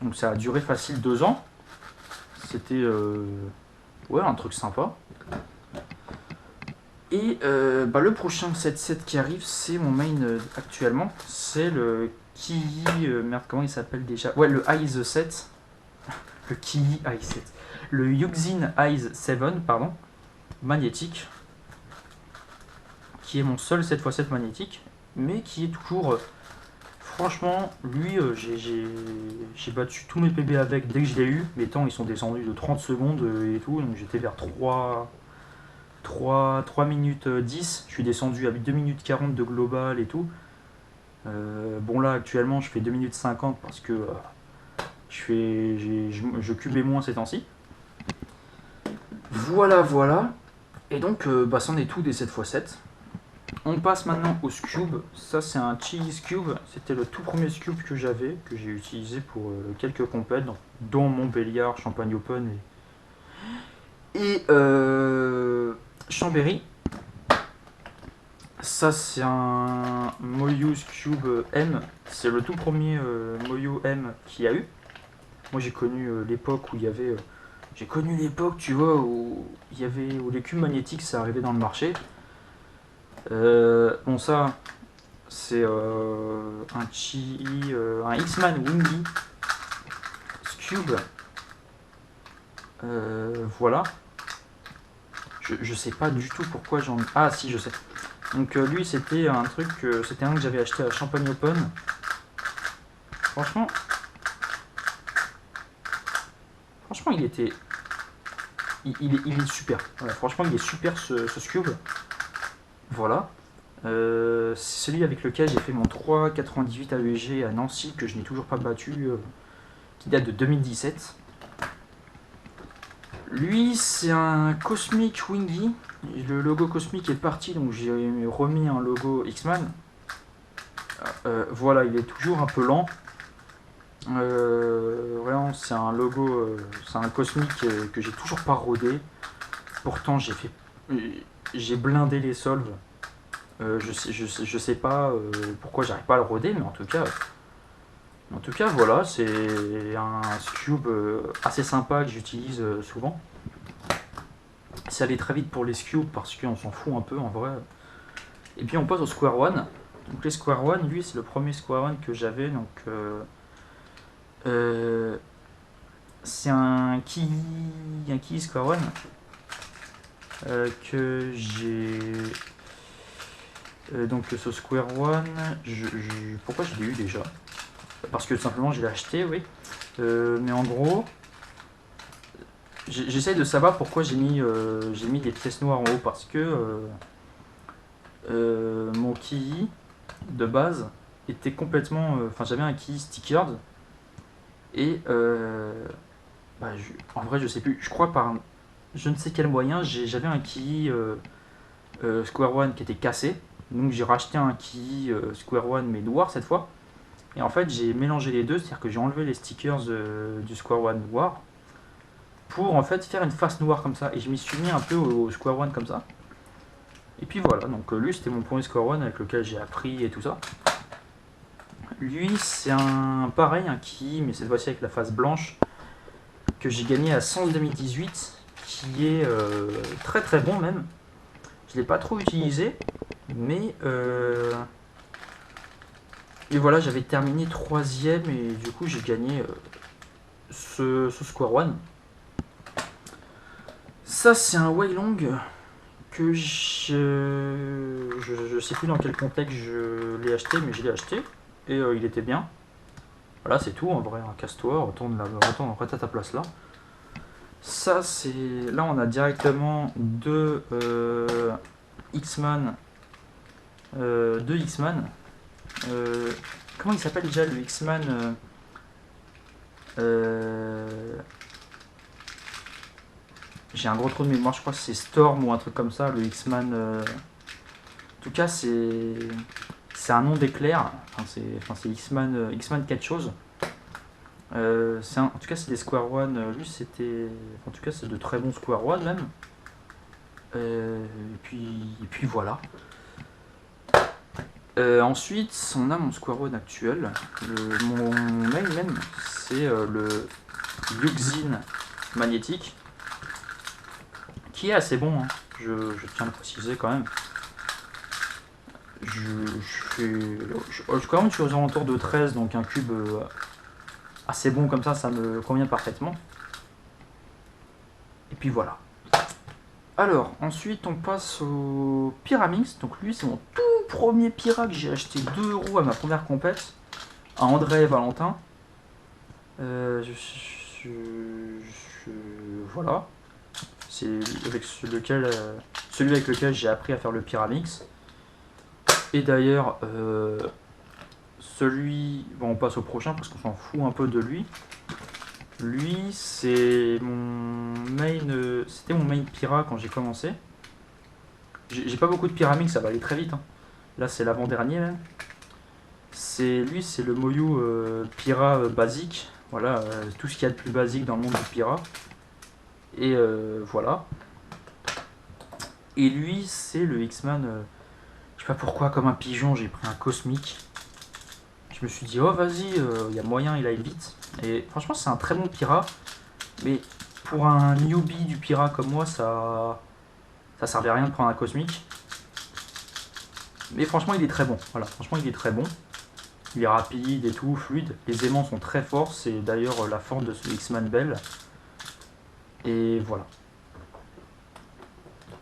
Donc ça a duré facile 2 ans. C'était ouais, un truc sympa. Et le prochain 7-7 qui arrive, c'est mon main actuellement. C'est le Kii. Merde, comment il s'appelle déjà? Ouais, le Eyes 7. Le Kii Eyes 7. Le Yuxin Eyes 7, pardon. Magnétique. Qui est mon seul 7x7 magnétique. Mais qui est toujours. Franchement, lui, j'ai battu tous mes PB avec dès que je l'ai eu. Mes temps, ils sont descendus de 30 secondes et tout. Donc j'étais vers 3 minutes 10, je suis descendu à 2 minutes 40 de global et tout. Bon là actuellement je fais 2 minutes 50 parce que je cubais moins ces temps-ci. Voilà. Et donc c'en est tout des 7x7. On passe maintenant au Scube. Ça c'est un Chili Scube. C'était le tout premier Scube que j'avais, que j'ai utilisé pour quelques compètes, dont Montbéliard, Champagne Open et Chambéry. Ça c'est un Moyus Cube M. C'est le tout premier Moyo M qu'il y a eu. moi j'ai connu l'époque où il y avait... j'ai connu l'époque, tu vois, où il y avait où les cubes magnétiques ça arrivait dans le marché. Bon ça, c'est un X-Man Wingy Cube. Voilà. Je sais pas du tout pourquoi j'en... Ah si, je sais. Donc lui c'était un truc, c'était un que j'avais acheté à Champagne Open. Franchement, il était... Il est super. Voilà, franchement il est super ce Cube. Voilà. C'est celui avec lequel j'ai fait mon 3,98 AEG à Nancy que je n'ai toujours pas battu, qui date de 2017. Lui, c'est un Cosmic Wingy. Le logo Cosmic est parti, donc j'ai remis un logo X-Man. Voilà, il est toujours un peu lent. Vraiment, c'est un logo, c'est un Cosmic que j'ai toujours pas rodé. Pourtant, j'ai blindé les solves. Je sais pas pourquoi j'arrive pas à le roder, mais en tout cas, voilà, c'est un Scube assez sympa que j'utilise souvent. C'est allé très vite pour les Scubes parce qu'on s'en fout un peu en vrai. Et puis on passe au Square One. Donc les Square One, lui c'est le premier Square One que j'avais. Donc c'est un Key Square One que j'ai. Donc ce Square One, pourquoi je l'ai eu déjà? Parce que tout simplement je l'ai acheté, oui. Mais en gros, j'essaye de savoir pourquoi j'ai mis des pièces noires en haut. Parce que mon Key de base était complètement... Enfin j'avais un Key stickered. Et en vrai je sais plus. Je crois par je ne sais quel moyen j'avais un Key Square One qui était cassé. Donc j'ai racheté un Key Square One mais noir cette fois. Et en fait j'ai mélangé les deux, c'est-à-dire que j'ai enlevé les stickers du Square One noir pour en fait faire une face noire comme ça. Et je m'y suis mis un peu au Square One comme ça. Et puis voilà, donc lui c'était mon premier Square One avec lequel j'ai appris et tout ça. Lui c'est un pareil, un Key, mais cette fois-ci avec la face blanche, que j'ai gagné à Sens 2018, qui est très très bon même. Je l'ai pas trop utilisé, mais et voilà, j'avais terminé 3ème et du coup j'ai gagné ce Square One. Ça c'est un Weilong que je sais plus dans quel contexte je l'ai acheté, mais je l'ai acheté et il était bien. Voilà, c'est tout en vrai, casse-toi, retourne à ta place là. Ça c'est... Là on a directement deux X-Man. Comment il s'appelle déjà le X-Man J'ai un gros trou de mémoire, je crois que c'est Storm ou un truc comme ça, le X-Man. En tout cas, c'est un nom d'éclair. C'est X-Man quelque chose. En tout cas, c'est des Square One. Lui, c'était. En tout cas, c'est de très bons Square One même. Et puis voilà. Ensuite, on a mon Square One actuel. Mon main même, c'est le Yuxin magnétique, qui est assez bon, hein. Je tiens à le préciser quand même. Quand même, je suis aux alentours de 13, donc un cube assez bon comme ça me convient parfaitement. Et puis voilà. Alors, ensuite, on passe au Pyramix. Donc lui, c'est mon tout premier Pyra que j'ai acheté 2 € à ma première compète, à André et Valentin. Voilà. C'est celui avec lequel j'ai appris à faire le Pyramix. Et d'ailleurs, bon, on passe au prochain parce qu'on s'en fout un peu de lui. Lui, c'est mon main. C'était mon main Pyra quand j'ai commencé. J'ai pas beaucoup de Pyramix, ça va aller très vite, hein. Là, c'est l'avant-dernier même. Lui, c'est le Moyu Pyra basique. Voilà, tout ce qu'il y a de plus basique dans le monde du Pyra. Et voilà. Et lui, c'est le X-Man. Je sais pas pourquoi, comme un pigeon, j'ai pris un Cosmic. Je sais je me suis dit, oh vas-y, il y a moyen, il aille vite. Et franchement, c'est un très bon Pyra. Mais pour un newbie du Pyra comme moi, ça servait à rien de prendre un cosmique. Mais franchement, il est très bon. Voilà, franchement, il est très bon. Il est rapide et tout, fluide. Les aimants sont très forts. C'est d'ailleurs la forme de ce X-Man Bell. Et voilà.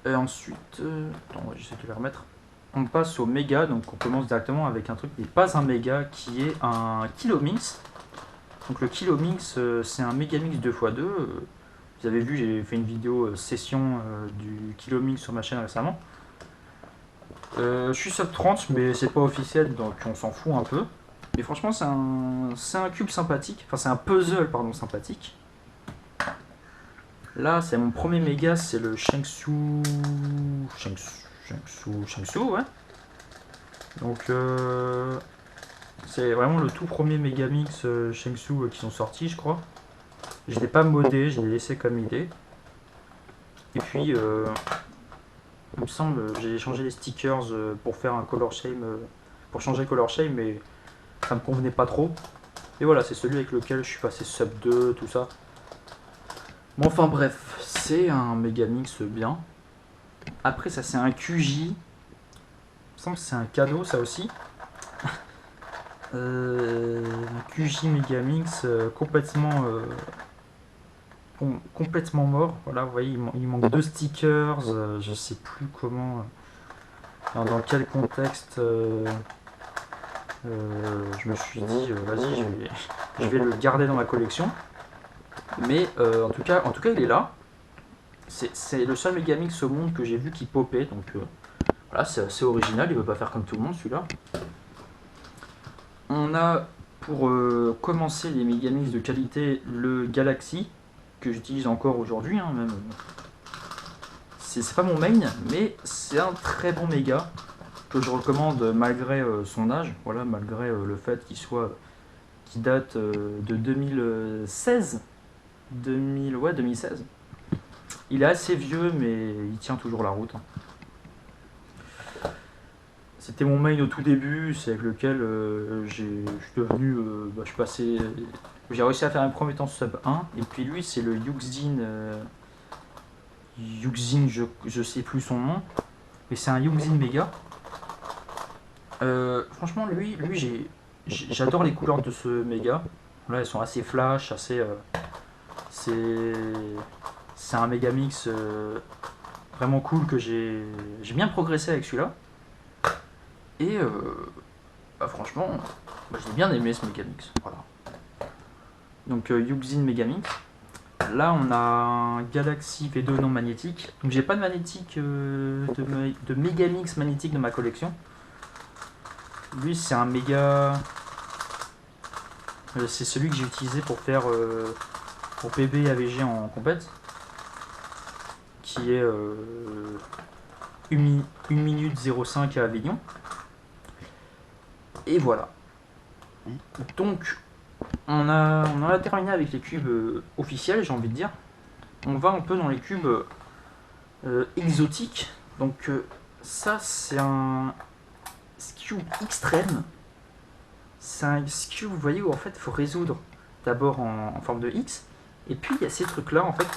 Et ensuite, attends, j'essaie de les remettre. On passe au méga, donc on commence directement avec un truc qui n'est pas un méga, qui est un Kilomix. Donc le Kilomix, c'est un Megamix 2x2. Vous avez vu, j'ai fait une vidéo session du Kilomix sur ma chaîne récemment. Je suis sub 30, mais c'est pas officiel, donc on s'en fout un peu. Mais franchement, c'est un cube sympathique, enfin c'est un puzzle, pardon, sympathique. Là, c'est mon premier méga, c'est le Shengsu, ouais. Donc, c'est vraiment le tout premier Megamix Shengsu qui sont sortis, je crois. Je l'ai pas modé, je l'ai laissé comme idée. Et puis, il me semble, j'ai changé les stickers pour faire un color shame, pour changer le color shame, mais ça me convenait pas trop. Et voilà, c'est celui avec lequel je suis passé sub 2, tout ça. Bon, enfin bref, c'est un Megamix bien. Après, ça c'est un QJ. Il me semble que c'est un cadeau, ça aussi. Un QJ Megamix complètement mort. Voilà, vous voyez, il manque deux stickers. Je sais plus comment. Dans quel contexte. Je me suis dit, vas-y, je vais le garder dans ma collection. Mais en tout cas, il est là. C'est le seul Megamix au monde que j'ai vu qui popait. Donc voilà, c'est assez original. Il ne veut pas faire comme tout le monde, celui-là. On a, pour commencer les Megamix de qualité, le Galaxy, que j'utilise encore aujourd'hui. Hein, même. C'est pas mon main, mais c'est un très bon méga que je recommande malgré son âge. Voilà, malgré le fait qu'il date de 2016. 2016. Il est assez vieux, mais il tient toujours la route. C'était mon main au tout début, c'est avec lequel je suis devenu. J'ai réussi à faire un premier temps sub 1, et puis lui, c'est le Yuxin. Yuxin, je sais plus son nom, mais c'est un Yuxin Mega. Franchement, lui j'adore les couleurs de ce méga. Là, elles sont assez flash, assez. C'est un Megamix vraiment cool que j'ai bien progressé avec celui-là. Et franchement, j'ai bien aimé ce Megamix. Voilà. Donc Yuxin Megamix. Là, on a un Galaxy V2 non magnétique. Donc j'ai pas de magnétique de Megamix magnétique dans ma collection. Lui, c'est un méga. C'est celui que j'ai utilisé pour faire pour PB et AVG en compète, qui est 1 minute 05 à Avignon. Et voilà. Donc, on a terminé avec les cubes officiels, j'ai envie de dire. On va un peu dans les cubes exotiques. Donc, ça, c'est un Cube extrême. C'est un Cube, vous voyez, où en fait, il faut résoudre d'abord en forme de X. Et puis, il y a ces trucs-là, en fait.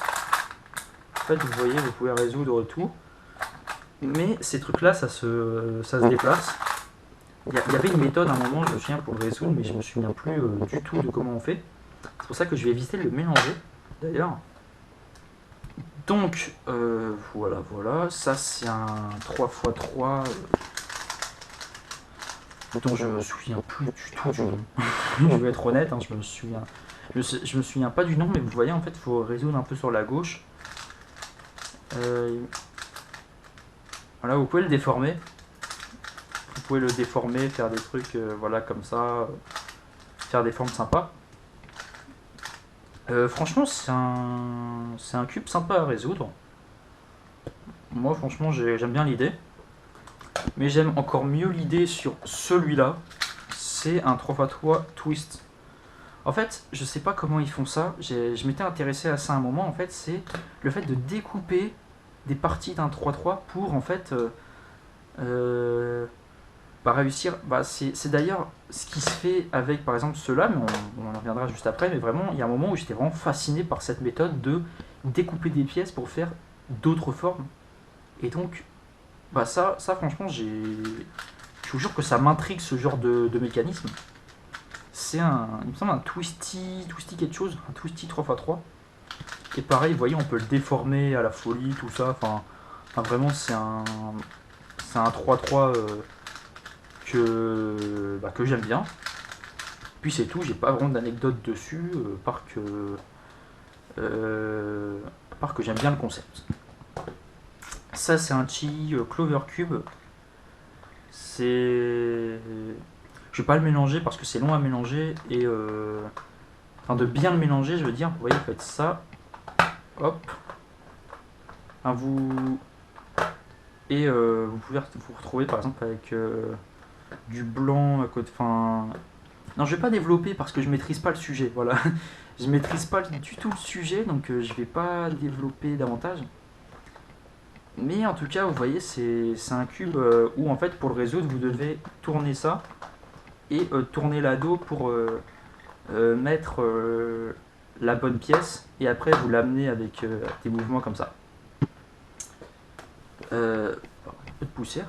En fait, vous voyez, vous pouvez résoudre tout. Mais ces trucs-là, ça se déplace. Il y avait une méthode à un moment, je me souviens, pour le résoudre, mais je me souviens plus du tout de comment on fait. C'est pour ça que je vais éviter de le mélanger, d'ailleurs. Donc, voilà. Ça, c'est un 3x3 dont je me souviens plus du tout du nom. Je vais être honnête, hein, je me souviens pas du nom, mais vous voyez, en fait, il faut résoudre un peu sur la gauche. Voilà, vous pouvez le déformer. Vous pouvez le déformer, faire des trucs voilà, comme ça, faire des formes sympas. Franchement, c'est un cube sympa à résoudre. Moi, franchement, j'aime bien l'idée. Mais j'aime encore mieux l'idée sur celui-là. C'est un 3x3 twist. En fait, je sais pas comment ils font ça. Je m'étais intéressé à ça à un moment. En fait, c'est le fait de découper des parties d'un 3x3 pour en fait réussir, c'est d'ailleurs ce qui se fait avec par exemple ceux-là, mais on en reviendra juste après, mais vraiment il y a un moment où j'étais vraiment fasciné par cette méthode de découper des pièces pour faire d'autres formes. Et donc ça franchement je vous jure que ça m'intrigue ce genre de mécanisme. C'est il me semble un twisty quelque chose, un twisty 3x3. Et pareil, vous voyez, on peut le déformer à la folie, tout ça, enfin vraiment c'est un 3x3 que j'aime bien. Puis c'est tout, j'ai pas vraiment d'anecdote dessus, à part que j'aime bien le concept. Ça c'est un Chi Clover Cube. Je vais pas le mélanger parce que c'est long à mélanger et enfin de bien le mélanger, je veux dire. Vous voyez, vous faites ça, hop, enfin, vous pouvez vous retrouver par exemple avec du blanc à côté. Enfin, non, je vais pas développer parce que je maîtrise pas le sujet. Voilà, je maîtrise pas du tout le sujet, donc je vais pas développer davantage. Mais en tout cas, vous voyez, c'est un cube où en fait pour le résoudre, vous devez tourner ça et tourner l'ado pour mettre la bonne pièce et après vous l'amenez avec des mouvements comme ça. Un peu de poussière.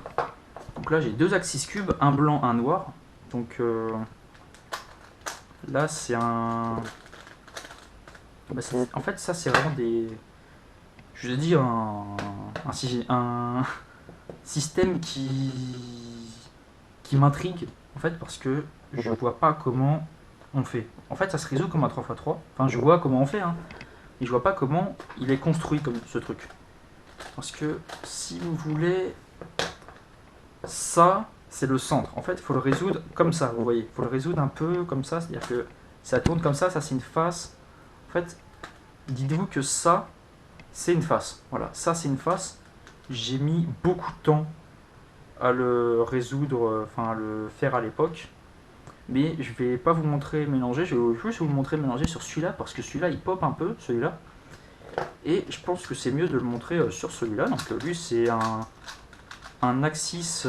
Donc là j'ai deux axis cubes, un blanc, un noir. Donc là c'est un... en fait ça c'est vraiment des... Je veux dire un système qui m'intrigue en fait parce que je vois pas comment on fait. En fait ça se résout comme un 3x3. Enfin je vois comment on fait hein. Et je vois pas comment il est construit comme ce truc. Parce que si vous voulez, ça c'est le centre. En fait il faut le résoudre comme ça, vous voyez. Il faut le résoudre un peu comme ça, c'est-à-dire que ça tourne comme ça c'est une face. En fait, dites-vous que ça c'est une face. Voilà, ça c'est une face. J'ai mis beaucoup de temps à le résoudre, enfin à le faire à l'époque. Mais je vais pas vous montrer mélanger, je vais juste vous montrer mélanger sur celui-là parce que celui-là il pop un peu, celui-là. Et je pense que c'est mieux de le montrer sur celui-là. Donc lui c'est un Axis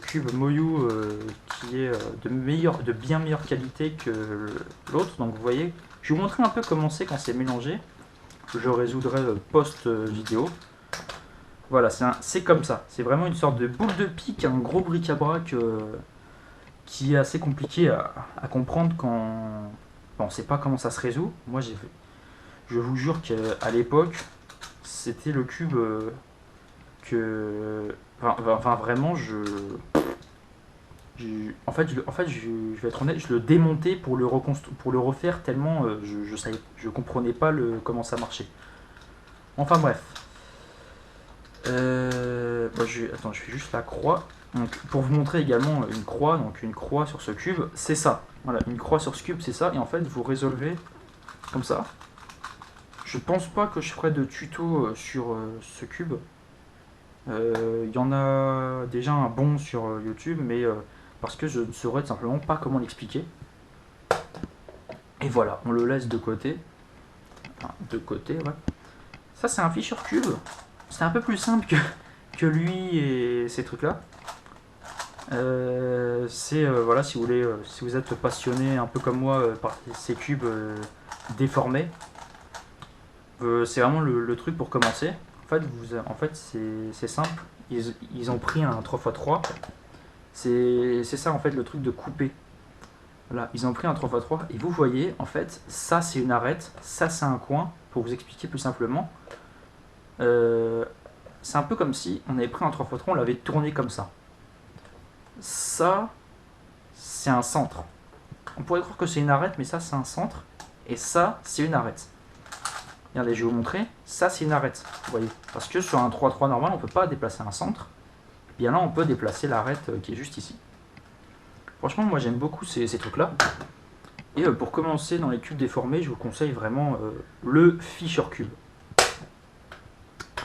Cube Moyu qui est de bien meilleure qualité que l'autre. Donc vous voyez, je vais vous montrer un peu comment c'est quand c'est mélangé. Je résoudrai post vidéo. Voilà, c'est comme ça. C'est vraiment une sorte de boule de pique, un gros bric-à-brac qui est assez compliqué à comprendre quand on ne sait pas comment ça se résout. Moi, je vous jure qu'à l'époque, c'était le cube que... Enfin, vraiment, en fait, je vais être honnête, je le démontais pour le refaire tellement je comprenais pas comment ça marchait. Enfin bref. Attends, je fais juste la croix. Donc, pour vous montrer également une croix, donc une croix sur ce cube, c'est ça. Voilà, une croix sur ce cube, c'est ça. Et en fait, vous résolvez comme ça. Je pense pas que je ferai de tuto sur ce cube. Il y en a déjà un bon sur YouTube, mais parce que je ne saurais tout simplement pas comment l'expliquer. Et voilà, on le laisse de côté. Enfin, de côté, ouais. Ça, c'est un Fisher Cube. C'est un peu plus simple que lui et ces trucs-là. Voilà, si vous voulez, si vous êtes passionné un peu comme moi par ces cubes déformés, c'est vraiment le truc pour commencer. En fait c'est simple. Ils ont pris un 3x3. C'est ça en fait le truc de couper. Voilà, ils ont pris un 3x3 et vous voyez, en fait, ça c'est une arête, ça c'est un coin. Pour vous expliquer plus simplement, c'est un peu comme si on avait pris un 3x3, on l'avait tourné comme ça. Ça, c'est un centre. On pourrait croire que c'est une arête, mais ça c'est un centre. Et ça, c'est une arête. Regardez, je vais vous montrer. Ça, c'est une arête. Vous voyez, parce que sur un 3x3 normal, on ne peut pas déplacer un centre. Et bien là, on peut déplacer l'arête qui est juste ici. Franchement, moi j'aime beaucoup ces trucs-là. Et pour commencer dans les cubes déformés, je vous conseille vraiment le Fisher Cube.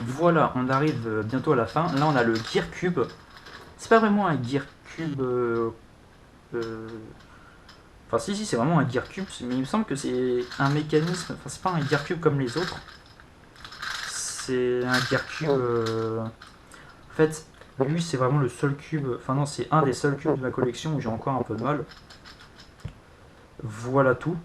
Voilà, on arrive bientôt à la fin. Là, on a le Gear Cube. C'est pas vraiment un Gear Cube... Enfin, si, c'est vraiment un Gear Cube, mais il me semble que c'est un mécanisme... Enfin, c'est pas un Gear Cube comme les autres. C'est un Gear Cube... En fait, Lui, c'est vraiment le seul cube, enfin non, c'est un des seuls cubes de ma collection où j'ai encore un peu de mal. Voilà tout.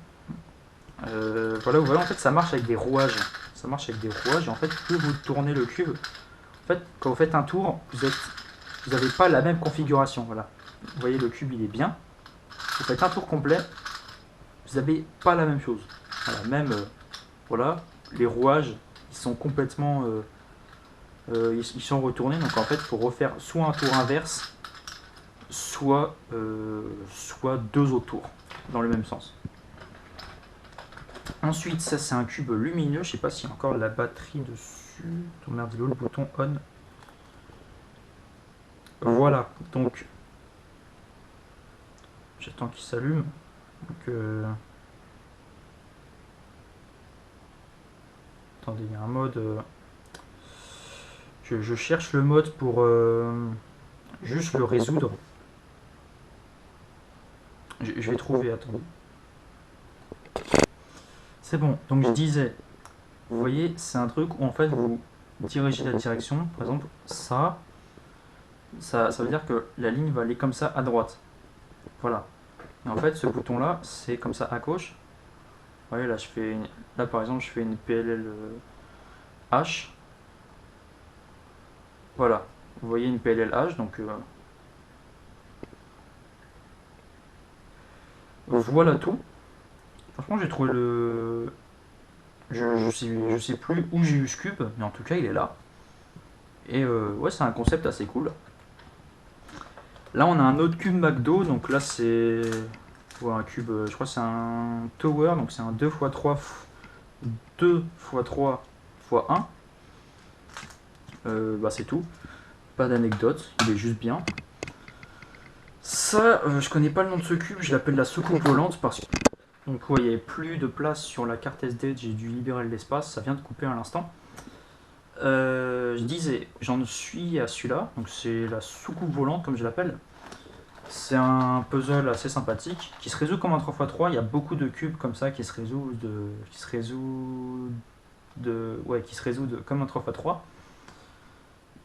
Voilà, vous voyez, en fait, ça marche avec des rouages. Ça marche avec des rouages, et en fait, plus vous tournez le cube, en fait, quand vous faites un tour, vous n'avez pas la même configuration. Voilà. Vous voyez, le cube, il est bien. Vous faites un tour complet, vous n'avez pas la même chose. Voilà, même, voilà, les rouages, ils sont complètement... ils sont retournés, donc en fait, il faut refaire soit un tour inverse, soit deux autres tours, dans le même sens. Ensuite, ça c'est un cube lumineux, je sais pas s'il y a encore la batterie dessus. Oh merde, il est où le bouton on? Voilà, donc j'attends qu'il s'allume. Donc, attendez, il y a un mode. Je cherche le mode pour juste le résoudre. Je vais trouver, attendez. C'est bon, donc je disais, vous voyez, c'est un truc où en fait vous dirigez la direction, par exemple, ça veut dire que la ligne va aller comme ça à droite. Voilà. Et en fait, ce bouton-là, c'est comme ça à gauche. Vous voyez, là par exemple, je fais une PLL H. Voilà. Vous voyez une PLL H, donc voilà tout. Franchement, j'ai trouvé le... je sais plus où j'ai eu ce cube, mais en tout cas, il est là. Et ouais, c'est un concept assez cool. Là, on a un autre cube McDo, donc là, c'est un cube, je crois que c'est un tower, donc c'est un 2x3 x 1. Bah, c'est tout. Pas d'anecdote, il est juste bien. Ça, je connais pas le nom de ce cube, je l'appelle la soucoupe volante parce que donc ouais, il n'y avait plus de place sur la carte SD, j'ai dû libérer l'espace, ça vient de couper à l'instant. Je disais, j'en suis à celui-là, donc c'est la soucoupe volante comme je l'appelle. C'est un puzzle assez sympathique qui se résout comme un 3x3. Il y a beaucoup de cubes comme ça qui se résout comme un 3x3.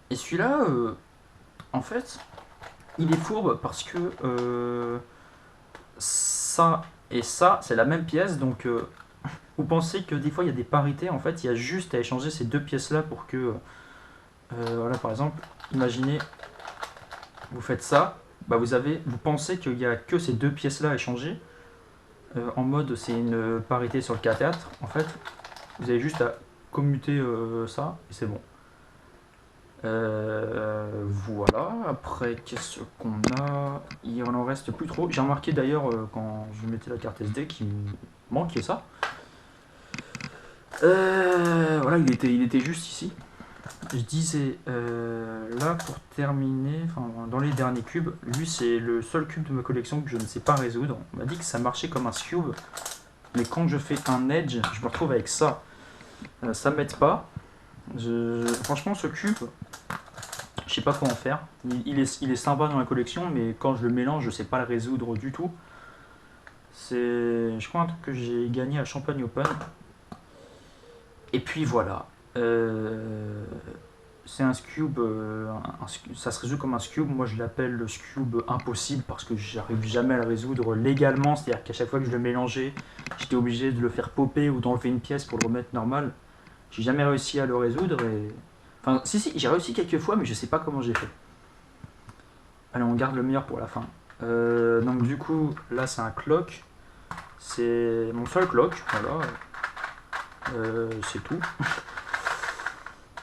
Et celui-là, en fait, il est fourbe parce que ça et ça, c'est la même pièce. Donc, vous pensez que des fois il y a des parités. En fait, il y a juste à échanger ces deux pièces-là pour que. Voilà, par exemple, imaginez, vous faites ça. Bah vous pensez qu'il n'y a que ces deux pièces-là à échanger. En mode, c'est une parité sur le K4. En fait, vous avez juste à commuter ça et c'est bon. Voilà, après qu'est-ce qu'on a? Il en reste plus trop. J'ai remarqué d'ailleurs quand je mettais la carte SD qu'il manquait ça. Voilà, il était juste ici. Je disais, là pour terminer, dans les derniers cubes, lui c'est le seul cube de ma collection que je ne sais pas résoudre. On m'a dit que ça marchait comme un cube, mais quand je fais un edge, je me retrouve avec ça. Ça m'aide pas. Franchement, ce cube, je sais pas quoi en faire. Il est sympa dans la collection, mais quand je le mélange, je sais pas le résoudre du tout. C'est, je crois, un truc que j'ai gagné à Champagne Open. Et puis voilà. C'est un scube, ça se résout comme un scube. Moi je l'appelle le scube impossible parce que j'arrive jamais à le résoudre légalement. C'est-à-dire qu'à chaque fois que je le mélangeais, j'étais obligé de le faire popper ou d'enlever une pièce pour le remettre normal. J'ai jamais réussi à le résoudre et... Enfin, si, j'ai réussi quelques fois, mais je sais pas comment j'ai fait. Allez, on garde le meilleur pour la fin. Donc du coup, là c'est un clock. C'est mon seul clock, voilà. C'est tout.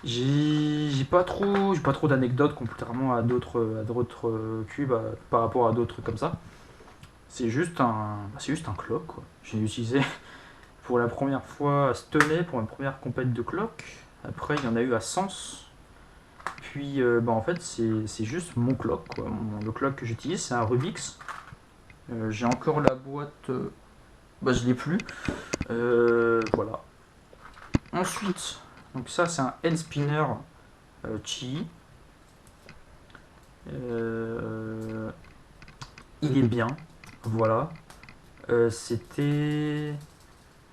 J'ai pas trop d'anecdotes contrairement à d'autres cubes par rapport à d'autres comme ça. C'est juste un clock quoi. J'ai utilisé pour la première fois à Stenay pour une première compète de clock. Après il y en a eu à Sens. Puis en fait c'est juste mon clock quoi. Le clock que j'utilise c'est un Rubix. J'ai encore la boîte. Je l'ai plus. Voilà. Ensuite, donc ça c'est un hand spinner Chi. Il est bien. Voilà. C'était.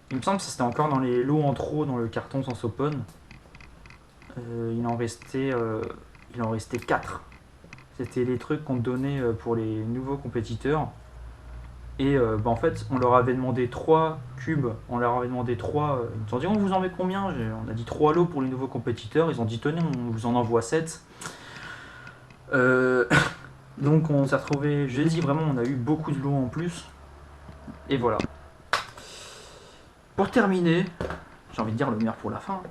Il me semble que c'était encore dans les lots en trop dans le carton sans open. Il en restait 4. C'était les trucs qu'on donnait pour les nouveaux compétiteurs. Et en fait, on leur avait demandé 3 cubes, on leur avait demandé 3. Ils nous ont dit on vous en met combien? On a dit 3 lots pour les nouveaux compétiteurs. Ils ont dit tenez, on vous en envoie 7. Donc on s'est retrouvé, j'ai dit vraiment, on a eu beaucoup de lots en plus. Et voilà. Pour terminer, j'ai envie de dire le meilleur pour la fin,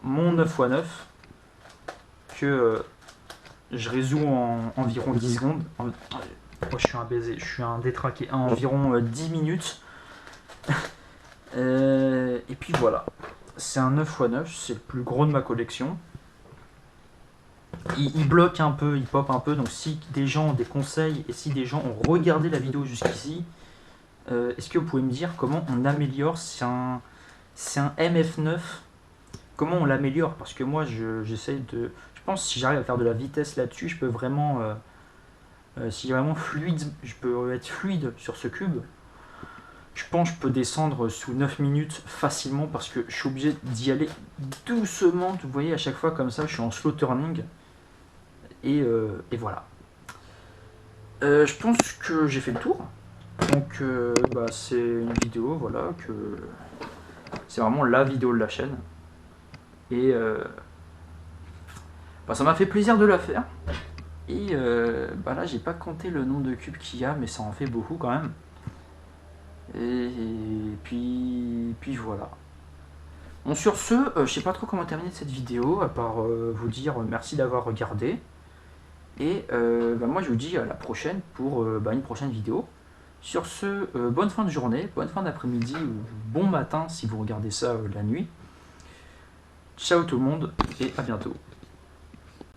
mon 9x9 que je résous en environ 10 secondes. Oh, je suis un baiser, je suis un détraqué en environ 10 minutes. Et puis voilà, c'est un 9x9, c'est le plus gros de ma collection. Il bloque un peu, il pop un peu, donc si des gens ont des conseils et si des gens ont regardé la vidéo jusqu'ici, est-ce que vous pouvez me dire comment on améliore, c'est un MF9, comment on l'améliore? Parce que moi j'essaye de... Je pense que si j'arrive à faire de la vitesse là-dessus, je peux vraiment... si vraiment fluide, je peux être fluide sur ce cube. Je pense que je peux descendre sous 9 minutes facilement parce que je suis obligé d'y aller doucement. Vous voyez, à chaque fois comme ça, je suis en slow turning. Et voilà. Je pense que j'ai fait le tour. Donc c'est une vidéo, voilà, que c'est vraiment la vidéo de la chaîne. Et ça m'a fait plaisir de la faire. Et là, j'ai pas compté le nombre de cubes qu'il y a, mais ça en fait beaucoup quand même. Et puis voilà. Bon, sur ce, je sais pas trop comment terminer cette vidéo, à part vous dire merci d'avoir regardé. Et moi, je vous dis à la prochaine pour une prochaine vidéo. Sur ce, bonne fin de journée, bonne fin d'après-midi ou bon matin si vous regardez ça la nuit. Ciao tout le monde et à bientôt.